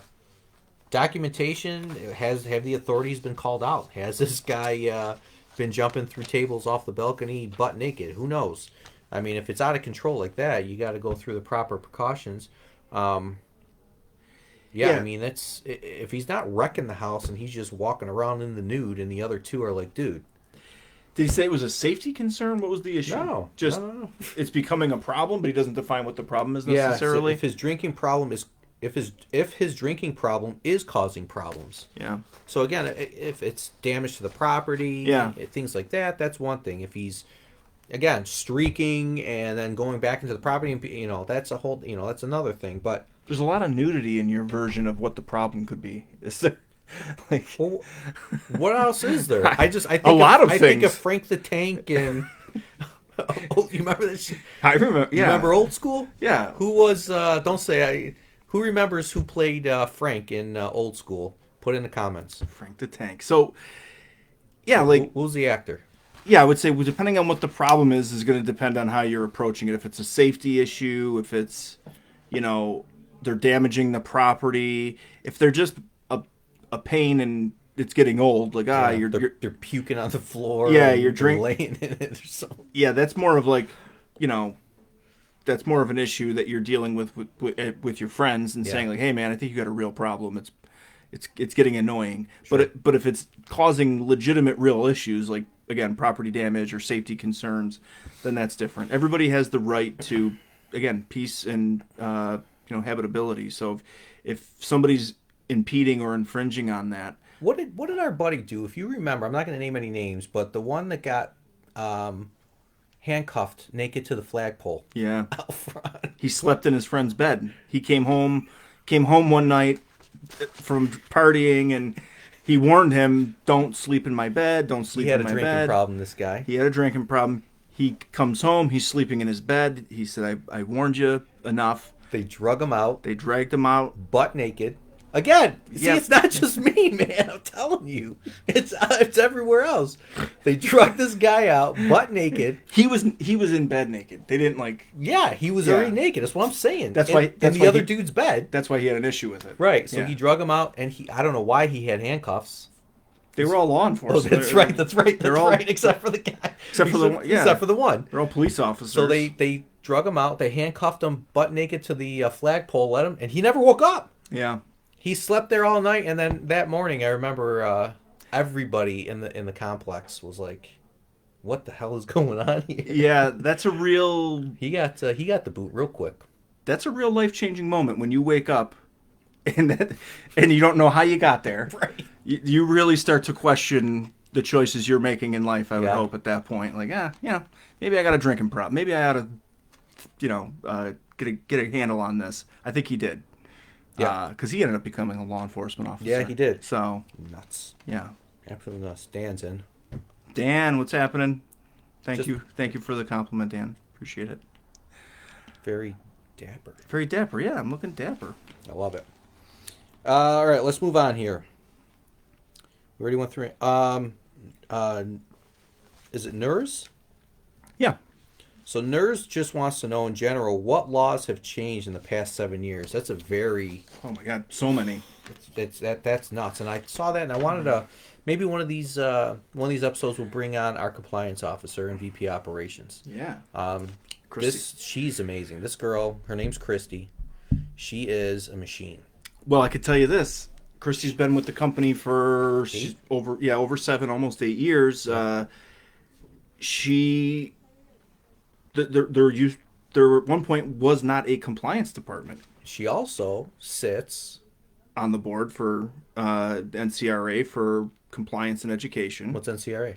documentation. Have the authorities been called out? Has this guy been jumping through tables off the balcony butt naked? Who knows? I mean, if it's out of control like that, you got to go through the proper precautions. Yeah, I mean, that's if he's not wrecking the house and he's just walking around in the nude, and the other 2 are like, dude. Did he say it was a safety concern? What was the issue? No, just no. It's becoming a problem, but he doesn't define what the problem is Yeah, necessarily. so if his drinking problem is if his drinking problem is causing problems. Yeah. So again, if it's damage to the property, yeah, things like that, that's one thing. If he's again streaking and then going back into the property, and that's a whole, that's another thing. But there's a lot of nudity in your version of what the problem could be. Is there? Like, well, what else is there? I think a lot of I things. think of Frank the Tank and you remember this? I remember. Yeah. You remember Old School? Yeah. Who was? Don't say. Who remembers who played Frank in Old School? Put in the comments. Frank the Tank. So, yeah, like who's the actor? Yeah, I would say depending on what the problem is going to depend on how you're approaching it. If it's a safety issue, if it's, they're damaging the property, if they're just a pain and it's getting old, like they're puking on the floor. Yeah, you're drinking, laying in it or something. Yeah, that's more of like, that's more of an issue that you're dealing with your friends and saying like, hey man, I think you got a real problem. It's getting annoying. Sure. But if it's causing legitimate real issues like again property damage or safety concerns, then that's different. Everybody has the right to again peace and habitability. So if somebody's impeding or infringing on that. What did our buddy do? If you remember, I'm not going to name any names, but the one that got handcuffed naked to the flagpole. Yeah. Out front. He slept in his friend's bed. He came home one night from partying and he warned him, don't sleep in my bed, don't sleep in my bed. He had a drinking problem, this guy. He had a drinking problem. He comes home, he's sleeping in his bed. He said, I warned you enough. They drug him out. They dragged him out. Butt naked. Again, see, Yeah. it's not just me, man. I'm telling you, it's everywhere else. They drug this guy out, butt naked. He was in bed naked. They didn't like. Yeah, he was Yeah. already naked. That's what I'm saying. That's why- that's in why the other he- dude's bed. That's why he had an issue with it. Right. So Yeah. he drug him out, and I don't know why he had handcuffs. They were all law Oh, enforcement. that's right. That's right. They're That's all- right. Except for the guy. Except for the one- yeah. Except for the one. They're all police officers. So they drug him out. They handcuffed him butt naked to the flagpole. Let him, and he never woke up. Yeah. He slept there all night, and then that morning, I remember everybody in the complex was like, "What the hell is going on here?" Yeah, that's a real He got the boot real quick. life-changing moment when you wake up and you don't know how you got there. Right. You really start to question the choices you're making in life, I would Yeah. hope at that point. Like, maybe I got a drinking problem. Maybe I ought to, get a handle on this. I think he did. Yeah. Because he ended up becoming a law enforcement officer. Yeah, he did. So, Nuts. yeah. Absolutely nuts. Dan's in. Dan, what's happening? Thank Just- you. Thank you for the compliment, Dan. Appreciate it. Very dapper. Very dapper. Yeah, I'm looking dapper. I love it. All right, let's move on here. We already went through it. Is it NERS? Yeah. So NERS just wants to know in general what laws have changed in the past 7 years. That's a very Oh my God, so many. that's nuts. And I saw that, and I wanted to maybe one of these episodes will bring on our compliance officer and VP operations. Yeah. This she's amazing. This girl, her name's Christy. She is a machine. Well, I could tell you this. Christy's been with the company for over 7, almost 8 years. There at one point was not a compliance department She also sits. on the board for NCRA for compliance and education, What's NCRA?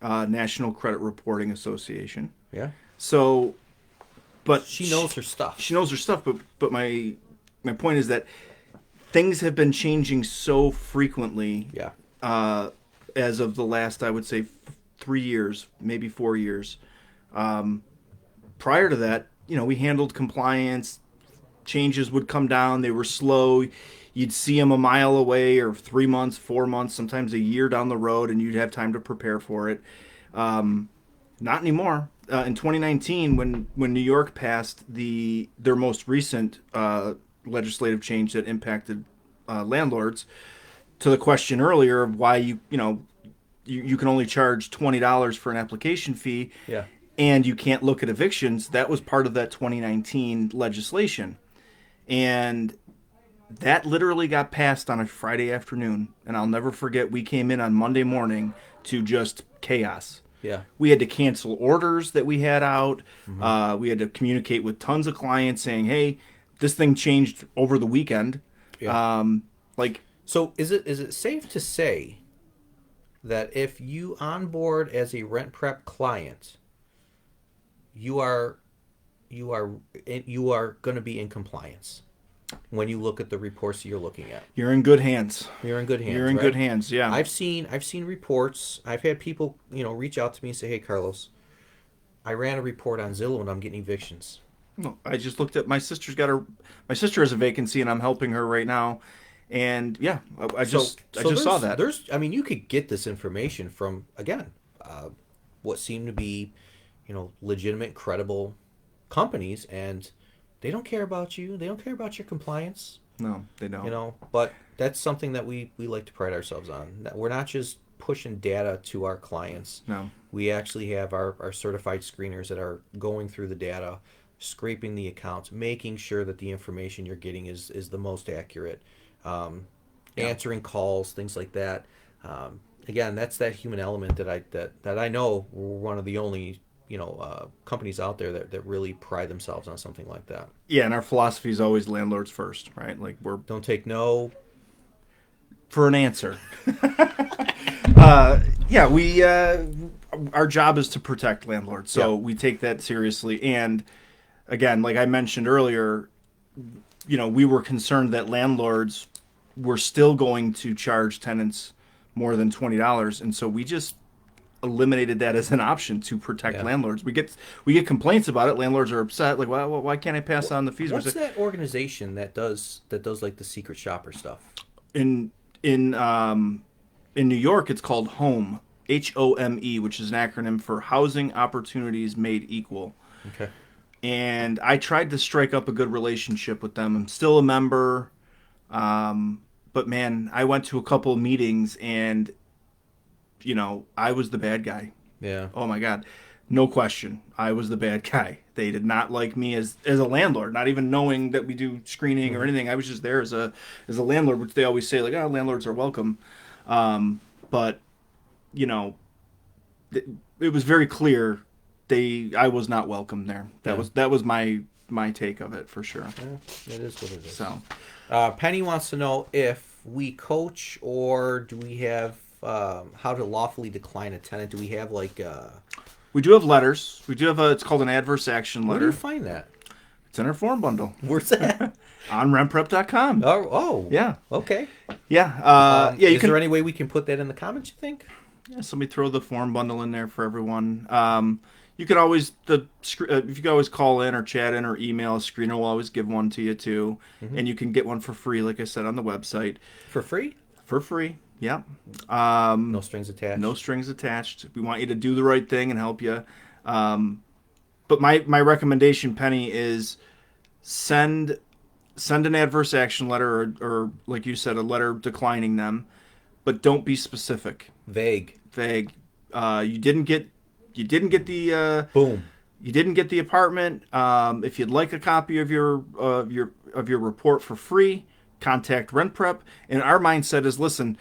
National Credit Reporting Association. Yeah. So, but She knows her stuff. She knows her stuff, but my point is that things have been changing so frequently. Yeah. As of the last, I would say, 3 years, maybe 4 years. Prior to that, we handled compliance. Changes would come down. They were slow. You'd see them a mile away, or 3 months, 4 months, sometimes a year down the road, and you'd have time to prepare for it. Not anymore. In 2019, when New York passed their most recent legislative change that impacted landlords, to the question earlier of why you can only charge $20 for an application fee, Yeah. and you can't look at evictions. That was part of that 2019 legislation, and that literally got passed on a Friday afternoon. And I'll never forget, we came in on Monday morning to just chaos. Yeah. We had to cancel orders that we had out. Mm-hmm. We had to communicate with tons of clients saying, "Hey, this thing changed over the weekend." Yeah. Like, So is it safe to say that if you onboard as a RentPrep client, you are going to be in compliance when you look at the reports that you're looking at? you're in good hands. You're in good hands. You're in right? good hands. Yeah. I've seen reports. I've had people, reach out to me and say, "Hey, Carlos, I ran a report on Zillow and I'm getting evictions." No, I just looked at my my sister has a vacancy and I'm helping her right now. And yeah, I just saw that. You could get this information from, again, what seem to be, legitimate, credible companies, and they don't care about you. They don't care about your compliance. No, they don't. But that's something that we like to pride ourselves on. That we're not just pushing data to our clients. No. We actually have our certified screeners that are going through the data, scraping the accounts, making sure that the information you're getting is the most accurate. Answering calls, things like that. Again, that's that human element that I know we're one of the only companies out there that really pride themselves on something like that. Yeah, and our philosophy is always landlords first, right? Like, we're Don't take no for an answer. Yeah, we our job is to protect landlords, so we take that seriously. And again, like I mentioned earlier, we were concerned that landlords were still going to charge tenants more than $20, and so we just eliminated that as an option to protect Yeah. landlords. We get complaints about it. Landlords are upset. Like, well, why can't I pass on the fees? What's that organization that does like the secret shopper stuff? In in um, in New York, it's called HOME, HOME, which is an acronym for Housing Opportunities Made Equal. Okay. And I tried to strike up a good relationship with them. I'm still a member, but man, I went to a couple of meetings, and I was the bad guy. Yeah. Oh my God, no question, I was the bad guy. They did not like me as a landlord, not even knowing that we do screening or anything. I was just there as a landlord, which they always say like, oh, landlords are welcome, but you know, it was very clear I was not welcome there. That was my take of it for sure. Yeah, it is what it is. So Penny wants to know if we coach or do we have how to lawfully decline a tenant. Do we have like we do have letters. We do have it's called an adverse action where do you letter. find that? It's in our form bundle Where's that? on RentPrep.com. Oh, Yeah. Okay. Yeah. Yeah. You Is can. there any way we can put that in the comments? You think? Yeah, somebody throw the form bundle in there for everyone. You can always if you can always call in or chat in or email. A screener will always give one to you too, and you can get one for free, like I said on the website. For free? For free. Yep. No strings attached. No strings attached. We want you to do the right thing and help you. But my recommendation, Penny, is send an adverse action letter or like you said, a letter declining them, but don't be specific. Vague. You didn't get the Boom. you didn't get the apartment. If you'd like a copy of your report for free, contact RentPrep. And our mindset is, listen,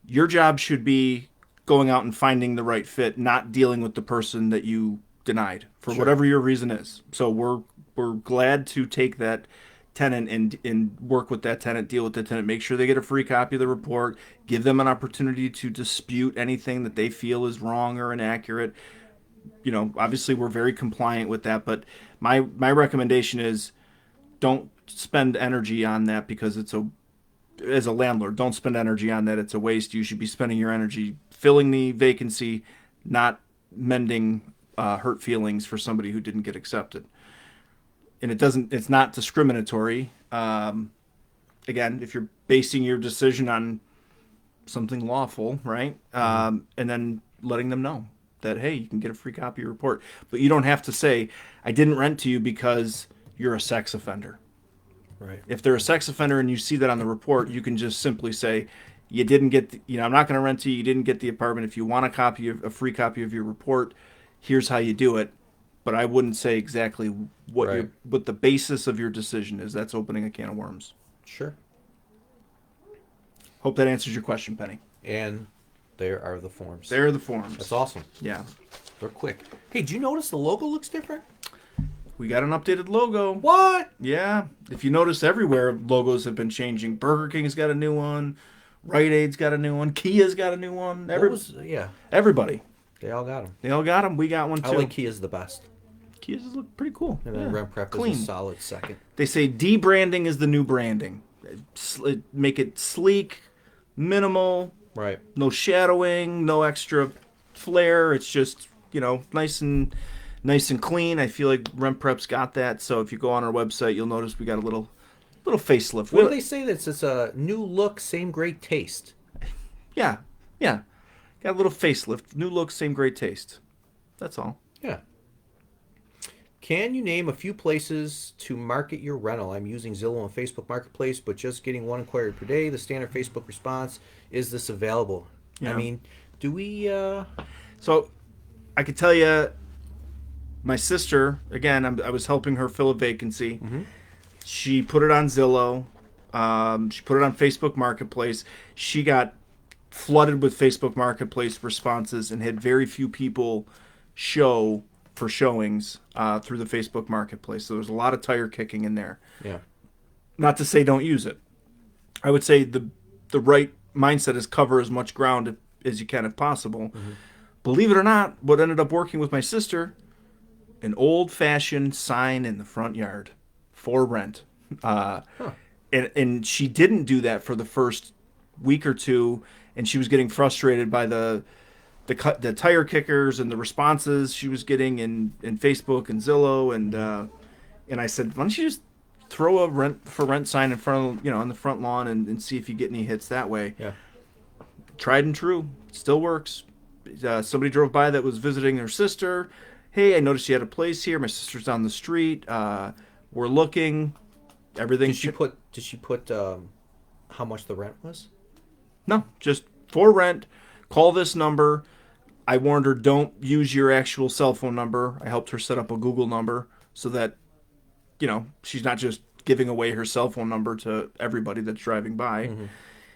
your job should be going out and finding the right fit, not dealing with the person that you denied for whatever your reason is. So we're glad to take that tenant and work with that tenant, deal with the tenant, make sure they get a free copy of the report, give them an opportunity to dispute anything that they feel is wrong or inaccurate. Obviously we're very compliant with that, but my recommendation is don't spend energy on that because as a landlord, don't spend energy on that. It's a waste. You should be spending your energy filling the vacancy, not mending hurt feelings for somebody who didn't get accepted. And it's not discriminatory. Again, if you're basing your decision on something lawful, right? And then letting them know that, hey, you can get a free copy of your report. But you don't have to say, I didn't rent to you because you're a sex offender. Right. If they're a sex offender and you see that on the report, you can just simply say, you didn't get, I'm not going to rent to you. You didn't get the apartment. If you want a free copy of your report, here's how you do it. But I wouldn't say exactly what the basis of your decision is. That's opening a can of worms. Sure. Hope that answers your question, Penny. And there are the forms. There are the forms. That's awesome. Yeah. They're quick. Hey, did you notice the logo looks different? We got an updated logo. What? Yeah. If you notice, everywhere logos have been changing. Burger King's got a new one. Rite Aid's got a new one. Kia's got a new one. Everybody. They all got them. They all got them. We got one too. I like Kia's the best. Kia's look pretty cool. And then RentPrep is a solid second. They say debranding is the new branding. Make it sleek, minimal. Right. No shadowing, no extra flair. It's just, nice and clean. I feel like RentPrep's got that. So if you go on our website, you'll notice we got a little facelift. What do they say? That it's a new look, same great taste. Yeah. Got a little facelift. New look, same great taste. That's all. Yeah. Can you name a few places to market your rental? I'm using Zillow and Facebook Marketplace, but just getting one inquiry per day. The standard Facebook response, is this available? Yeah. I mean, do we... So, I could tell you, my sister, again, I was helping her fill a vacancy. Mm-hmm. She put it on Zillow. She put it on Facebook Marketplace. She got flooded with Facebook Marketplace responses and had very few people show for showings through the Facebook Marketplace. So there's a lot of tire kicking in there. Yeah. Not to say don't use it. I would say the right mindset is cover as much ground as you can if possible. Mm-hmm. Believe it or not, what ended up working with my sister, an old-fashioned sign in the front yard for rent. And she didn't do that for the first week or two, and she was getting frustrated by the the tire kickers and the responses she was getting in Facebook and Zillow, and I said, why don't you just throw a rent sign in front of, on the front lawn and see if you get any hits that way. Yeah. Tried and true, still works. Somebody drove by that was visiting their sister. Hey, I noticed you had a place here. My sister's down the street. We're looking. Everything. Did she put how much the rent was? No, just for rent. Call this number. I warned her, don't use your actual cell phone number. I helped her set up a Google number so that, she's not just giving away her cell phone number to everybody that's driving by. Mm-hmm.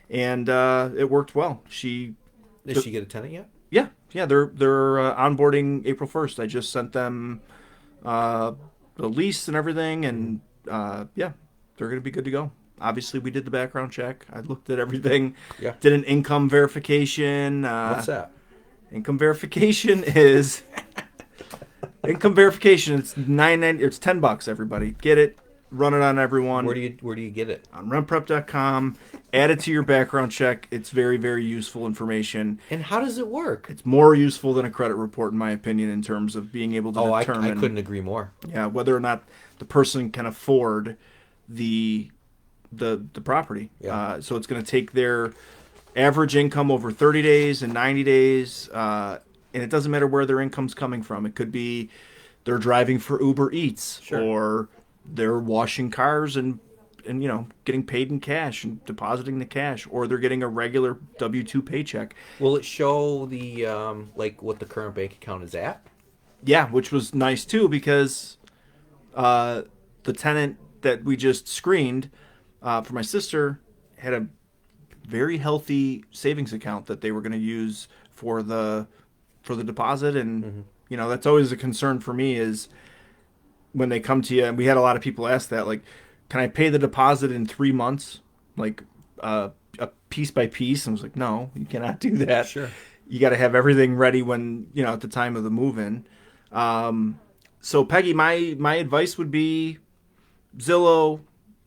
And it worked well. Did she get a tenant yet? Yeah. They're onboarding April 1st. I just sent them the lease and everything, and they're going to be good to go. Obviously, we did the background check. I looked at everything. Yeah. Did an income verification. What's that? Income verification is income verification. It's $9.90. It's $10. Everybody get it. Run it on everyone. Where do you get it? On RentPrep.com. Add it to your background check. It's very, very useful information. And how does it work? It's more useful than a credit report, in my opinion, in terms of being able to determine. I couldn't agree more. Yeah, whether or not the person can afford the property. Yeah. So it's going to take their average income over 30 days and 90 days, and it doesn't matter where their income's coming from. It could be they're driving for Uber Eats, sure, or they're washing cars and getting paid in cash and depositing the cash, or they're getting a regular W-2 paycheck. Will it show the what the current bank account is at? Yeah, which was nice too, because the tenant that we just screened for my sister had a very healthy savings account that they were going to use for the deposit, and that's always a concern for me is when they come to you, and we had a lot of people ask that, like, can I pay the deposit in 3 months, like a piece by piece? And I was like, no, you cannot do that. Sure, you got to have everything ready when at the time of the move-in. So Peggy, my advice would be Zillow,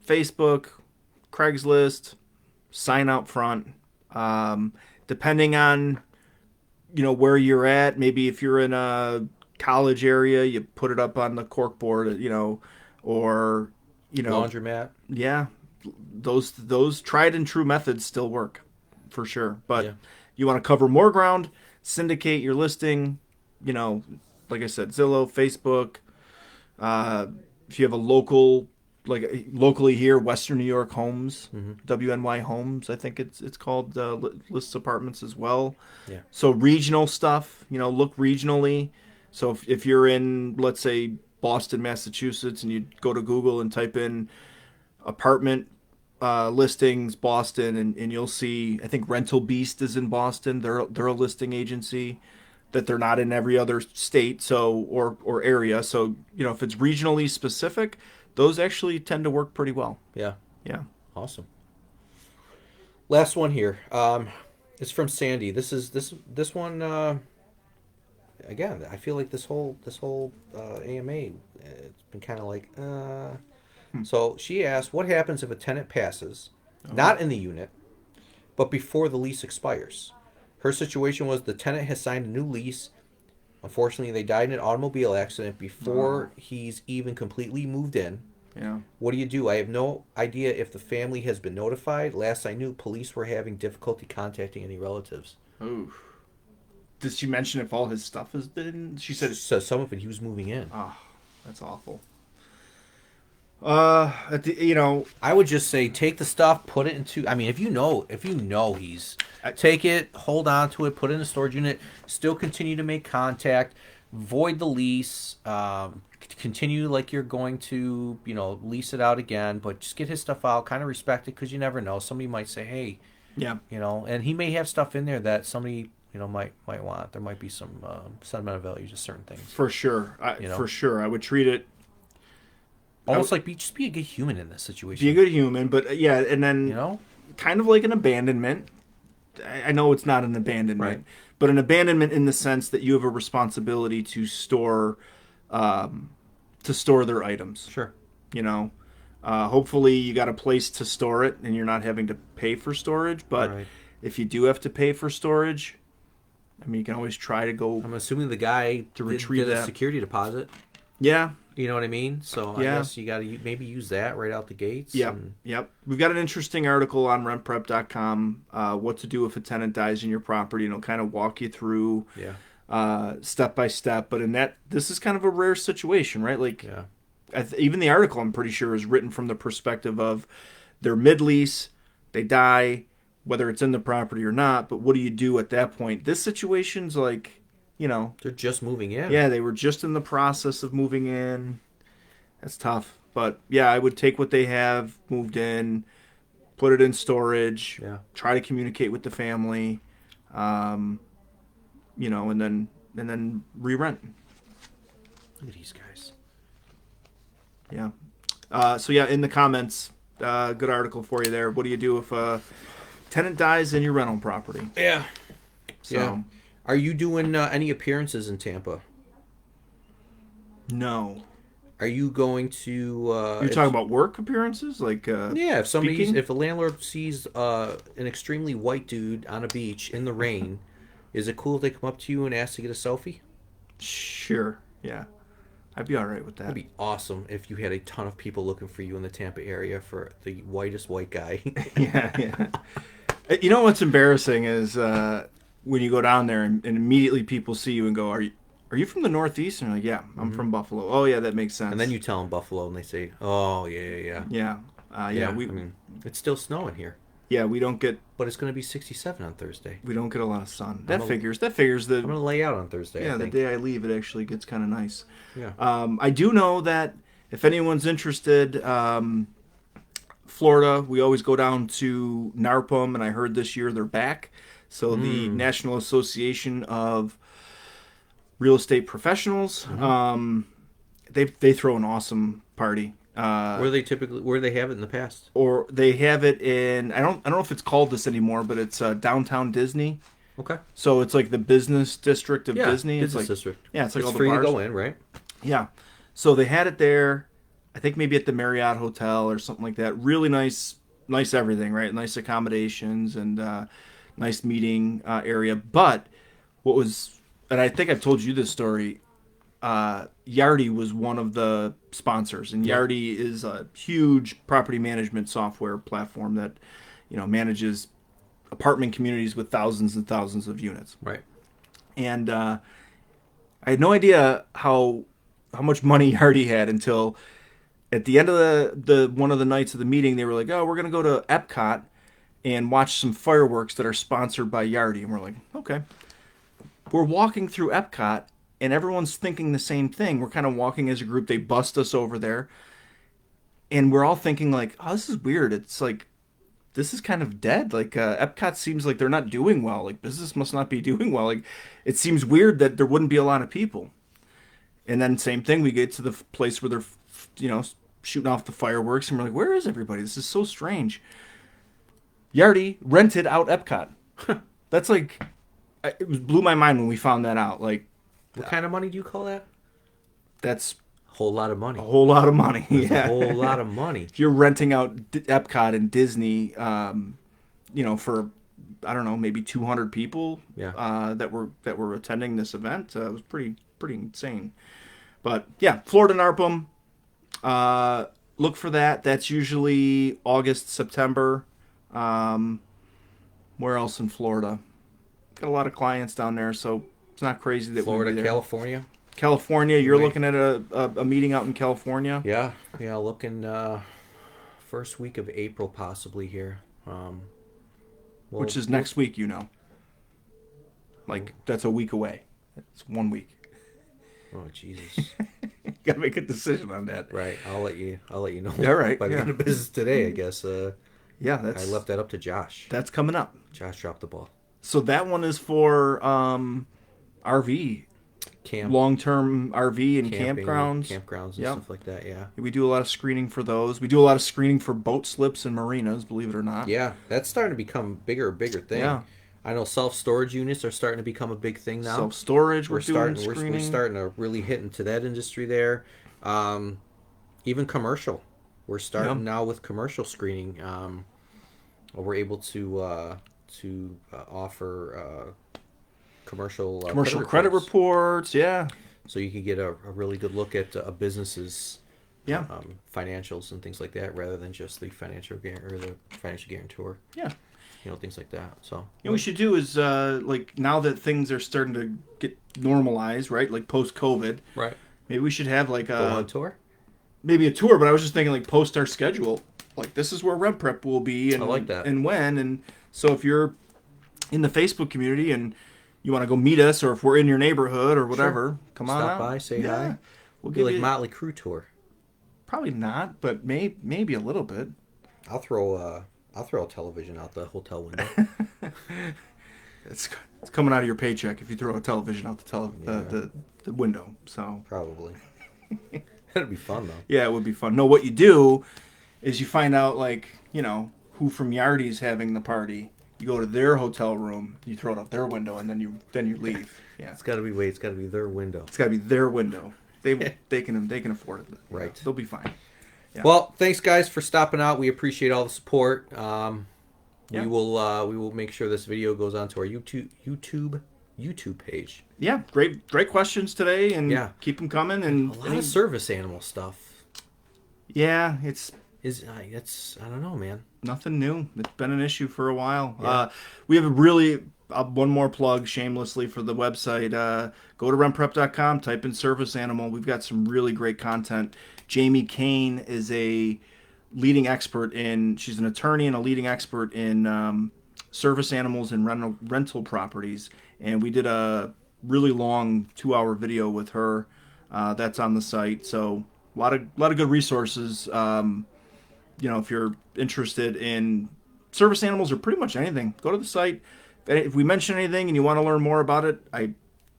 Facebook, Craigslist, sign out front. Depending on where you're at, maybe if you're in a college area, you put it up on the corkboard, or laundromat. Yeah, those tried and true methods still work for sure. But you want to cover more ground, syndicate your listing. Like I said, Zillow, Facebook. If you have a locally here, Western New York Homes, WNY Homes, I think it's called, lists apartments as well. Yeah. So regional stuff, look regionally. So if you're in, let's say, Boston, Massachusetts, and you go to Google and type in apartment listings Boston, and you'll see, I think Rental Beast is in Boston. They're a listing agency that they're not in every other state, so or area. So if it's regionally specific, those actually tend to work pretty well. Yeah. Awesome. Last one here. It's from Sandy. This one. Again, I feel like this whole AMA, it's been kind of like. So she asked, what happens if a tenant passes, not in the unit, but before the lease expires? Her situation was the tenant has signed a new lease. Unfortunately, they died in an automobile accident before he's even completely moved in. Yeah. What do? I have no idea if the family has been notified. Last I knew, police were having difficulty contacting any relatives. Ooh. Did she mention if all his stuff has been? She said so some of it he was moving in. Oh, that's awful. I would just say take the stuff, put it into. I mean, if you know he's take it, hold on to it, put it in a storage unit. Still continue to make contact, void the lease, continue like you're going to lease it out again, but just get his stuff out. Kind of respect it, because you never know. Somebody might say, hey, and he may have stuff in there that somebody might want. There might be some sentimental value to certain things. For sure, for sure, I would treat it almost like just be a good human in this situation. Be a good human, but and then kind of like an abandonment. I know it's not an abandonment, right, but an abandonment in the sense that you have a responsibility to store their items. Sure. Hopefully you got a place to store it and you're not having to pay for storage. But if you do have to pay for storage, I mean, you can always try to go I'm assuming the guy to retrieve did a that. security deposit. Yeah. You know what I mean? So I Yeah. guess you got to maybe use that right out the gates. Yep. And, Yep. We've got an interesting article on rentprep.com, what to do if a tenant dies in your property, and it'll kind of walk you through yeah. step by step. But this is kind of a rare situation, right? Like, Yeah. even the article, I'm pretty sure, is written from the perspective of they're mid-lease, they die, whether it's in the property or not. But what do you do at that point? This situation's like, They're just moving in. yeah, they were just in the process of moving in. That's tough. But yeah, I would take what they have moved in, put it in storage, Yeah. try to communicate with the family, and then re-rent. Look at these guys. Yeah. So yeah, in the comments, good article for you there. What do you do if a tenant dies in your rental property? Yeah. So, Yeah. Are you doing any appearances in Tampa? No. Are you going to? You're talking about work appearances, like Yeah, speaking? if a landlord sees an extremely white dude on a beach in the rain, is it cool if they come up to you and ask to get a selfie? Sure. Yeah. I'd be all right with that. That'd be awesome if you had a ton of people looking for you in the Tampa area for the whitest white guy. Yeah, yeah. You know what's embarrassing is when you go down there and immediately people see you and go, "Are you from the Northeast?" And you're like, "Yeah, I'm from Buffalo." Oh, yeah, that makes sense. And then you tell them Buffalo, and they say, "Oh, yeah." yeah, I mean, it's still snowing here, we don't get but it's going to be 67 on Thursday. a lot of sun. I'm That figures going to the lay out on Thursday. yeah I the think. day I leave it actually gets kind of nice. Yeah. I do know that if anyone's interested, Florida, we always go down to NARPM, and I heard this year they're back. So the National Association of Real Estate Professionals, they throw an awesome party. Where they have it in the past? Or they have it in, I don't know if it's called this anymore, but it's downtown Disney. Okay. So it's like the business district of Disney. Business It's like, district. yeah, it's like all the free bars. to go in, right? Yeah. So they had it there. I think maybe at the Marriott Hotel or something like that. Really nice everything, right? Nice accommodations and nice meeting area. But what was, and I think I've told you this story. Yardi was one of the sponsors, and Yardi is a huge property management software platform that manages apartment communities with thousands and thousands of units. Right. And I had no idea how much money Yardi had until at the end of the one of the nights of the meeting. They were like, "Oh, we're gonna go to Epcot and watch some fireworks that are sponsored by Yardi." And we're like, "Okay." We're walking through Epcot, and everyone's thinking the same thing. We're kind of walking as a group. They bust us over there, and we're all thinking like, "Oh, this is weird." It's like, this is kind of dead. Like Epcot seems like they're not doing well. Like business must not be doing well. Like it seems weird that there wouldn't be a lot of people. And then same thing, we get to the place where they're, shooting off the fireworks, and we're like, where is everybody? This is so strange. Yardi rented out Epcot. That's like, blew my mind when we found that out. Like, What kind of money do you call that? that's A whole lot of money. a whole lot of money. That's Yeah. a whole lot of money. If you're renting out Epcot and Disney, for I don't know, maybe 200 people, Yeah. that were attending this event, it was pretty insane. But yeah, Florida NARPM, look for that. That's usually August, September. Where else in Florida? Got a lot of clients down there, so it's not crazy that we'll Florida, be there. California. California, you're Right. looking at a meeting out in California. Yeah. Looking first week of April possibly here. Which is next week, Like, that's a week away. It's 1 week. Oh Jesus! You gotta make a decision on that. Right. I'll let you know. All right, By the yeah. end of business today, I guess. Yeah, I left that up to Josh. that's coming up. Josh dropped the ball. So that one is for RV, long-term RV and Camping, campgrounds. and Yep. stuff like that. Yeah. We do a lot of screening for those. We do a lot of screening for boat slips and marinas, believe it or not. Yeah, that's starting to become a bigger thing. Yeah. I know self-storage units are starting to become a big thing now. Self-storage, we're doing starting screening. we're starting to really hit into that industry there. Even commercial. We're starting now with commercial screening. We're able to offer commercial credit reports. Yeah. So you could get a really good look at a business's Yeah. financials and things like that, rather than just the financial guarantor. Yeah. Things like that. So what we should do is like now that things are starting to get normalized, right? Like post COVID, right. maybe we should have like Go on tour. maybe a tour. But I was just thinking like post our schedule. Like this is where Rent Prep will be, and I like that. and when, and so if you're in the Facebook community and you want to go meet us, or if we're in your neighborhood or whatever, come on Stop out. by, say hi. We'll Be give like you Motley Crue tour. probably not, but maybe a little bit. I'll throw a television out the hotel window. It's coming out of your paycheck if you throw a television out the window. So Probably. That'd be fun though. yeah, it would be fun. No, what you do is you find out like who from Yardy's having the party. You go to their hotel room, you throw it out their window, and then you leave. Yeah, It's got to be their window. it's got to be their window. They can afford it. Right. They'll be fine. Yeah. Well, thanks guys for stopping out. We appreciate all the support. Yeah. We will make sure this video goes onto our YouTube page. Yeah, great questions today, and keep them coming. And A lot of service animal stuff. Yeah, it's I don't know, man. nothing new. It's been an issue for a while. Yeah. We have a really one more plug shamelessly for the website. Go to rentprep.com, type in service animal. We've got some really great content. Jamie Kane is a leading expert she's an attorney and a leading expert in service animals and rental properties. And we did a really long 2-hour video with her. That's on the site. So a lot of good resources. If you're interested in service animals or pretty much anything, go to the site. If we mention anything and you want to learn more about it, I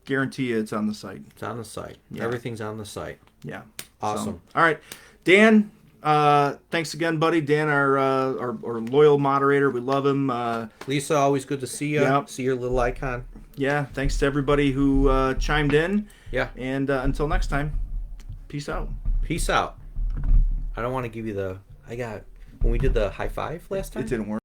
guarantee you it's on the site. It's on the site. Yeah. Everything's on the site. Yeah. Awesome. All right, Dan. Thanks again, buddy. Dan, our loyal moderator. We love him. Lisa, always good to see you. Yep. See your little icon. Yeah. Thanks to everybody who chimed in. Yeah. And until next time, peace out. Peace out. I don't want to give you when we did the high five last time. It didn't work.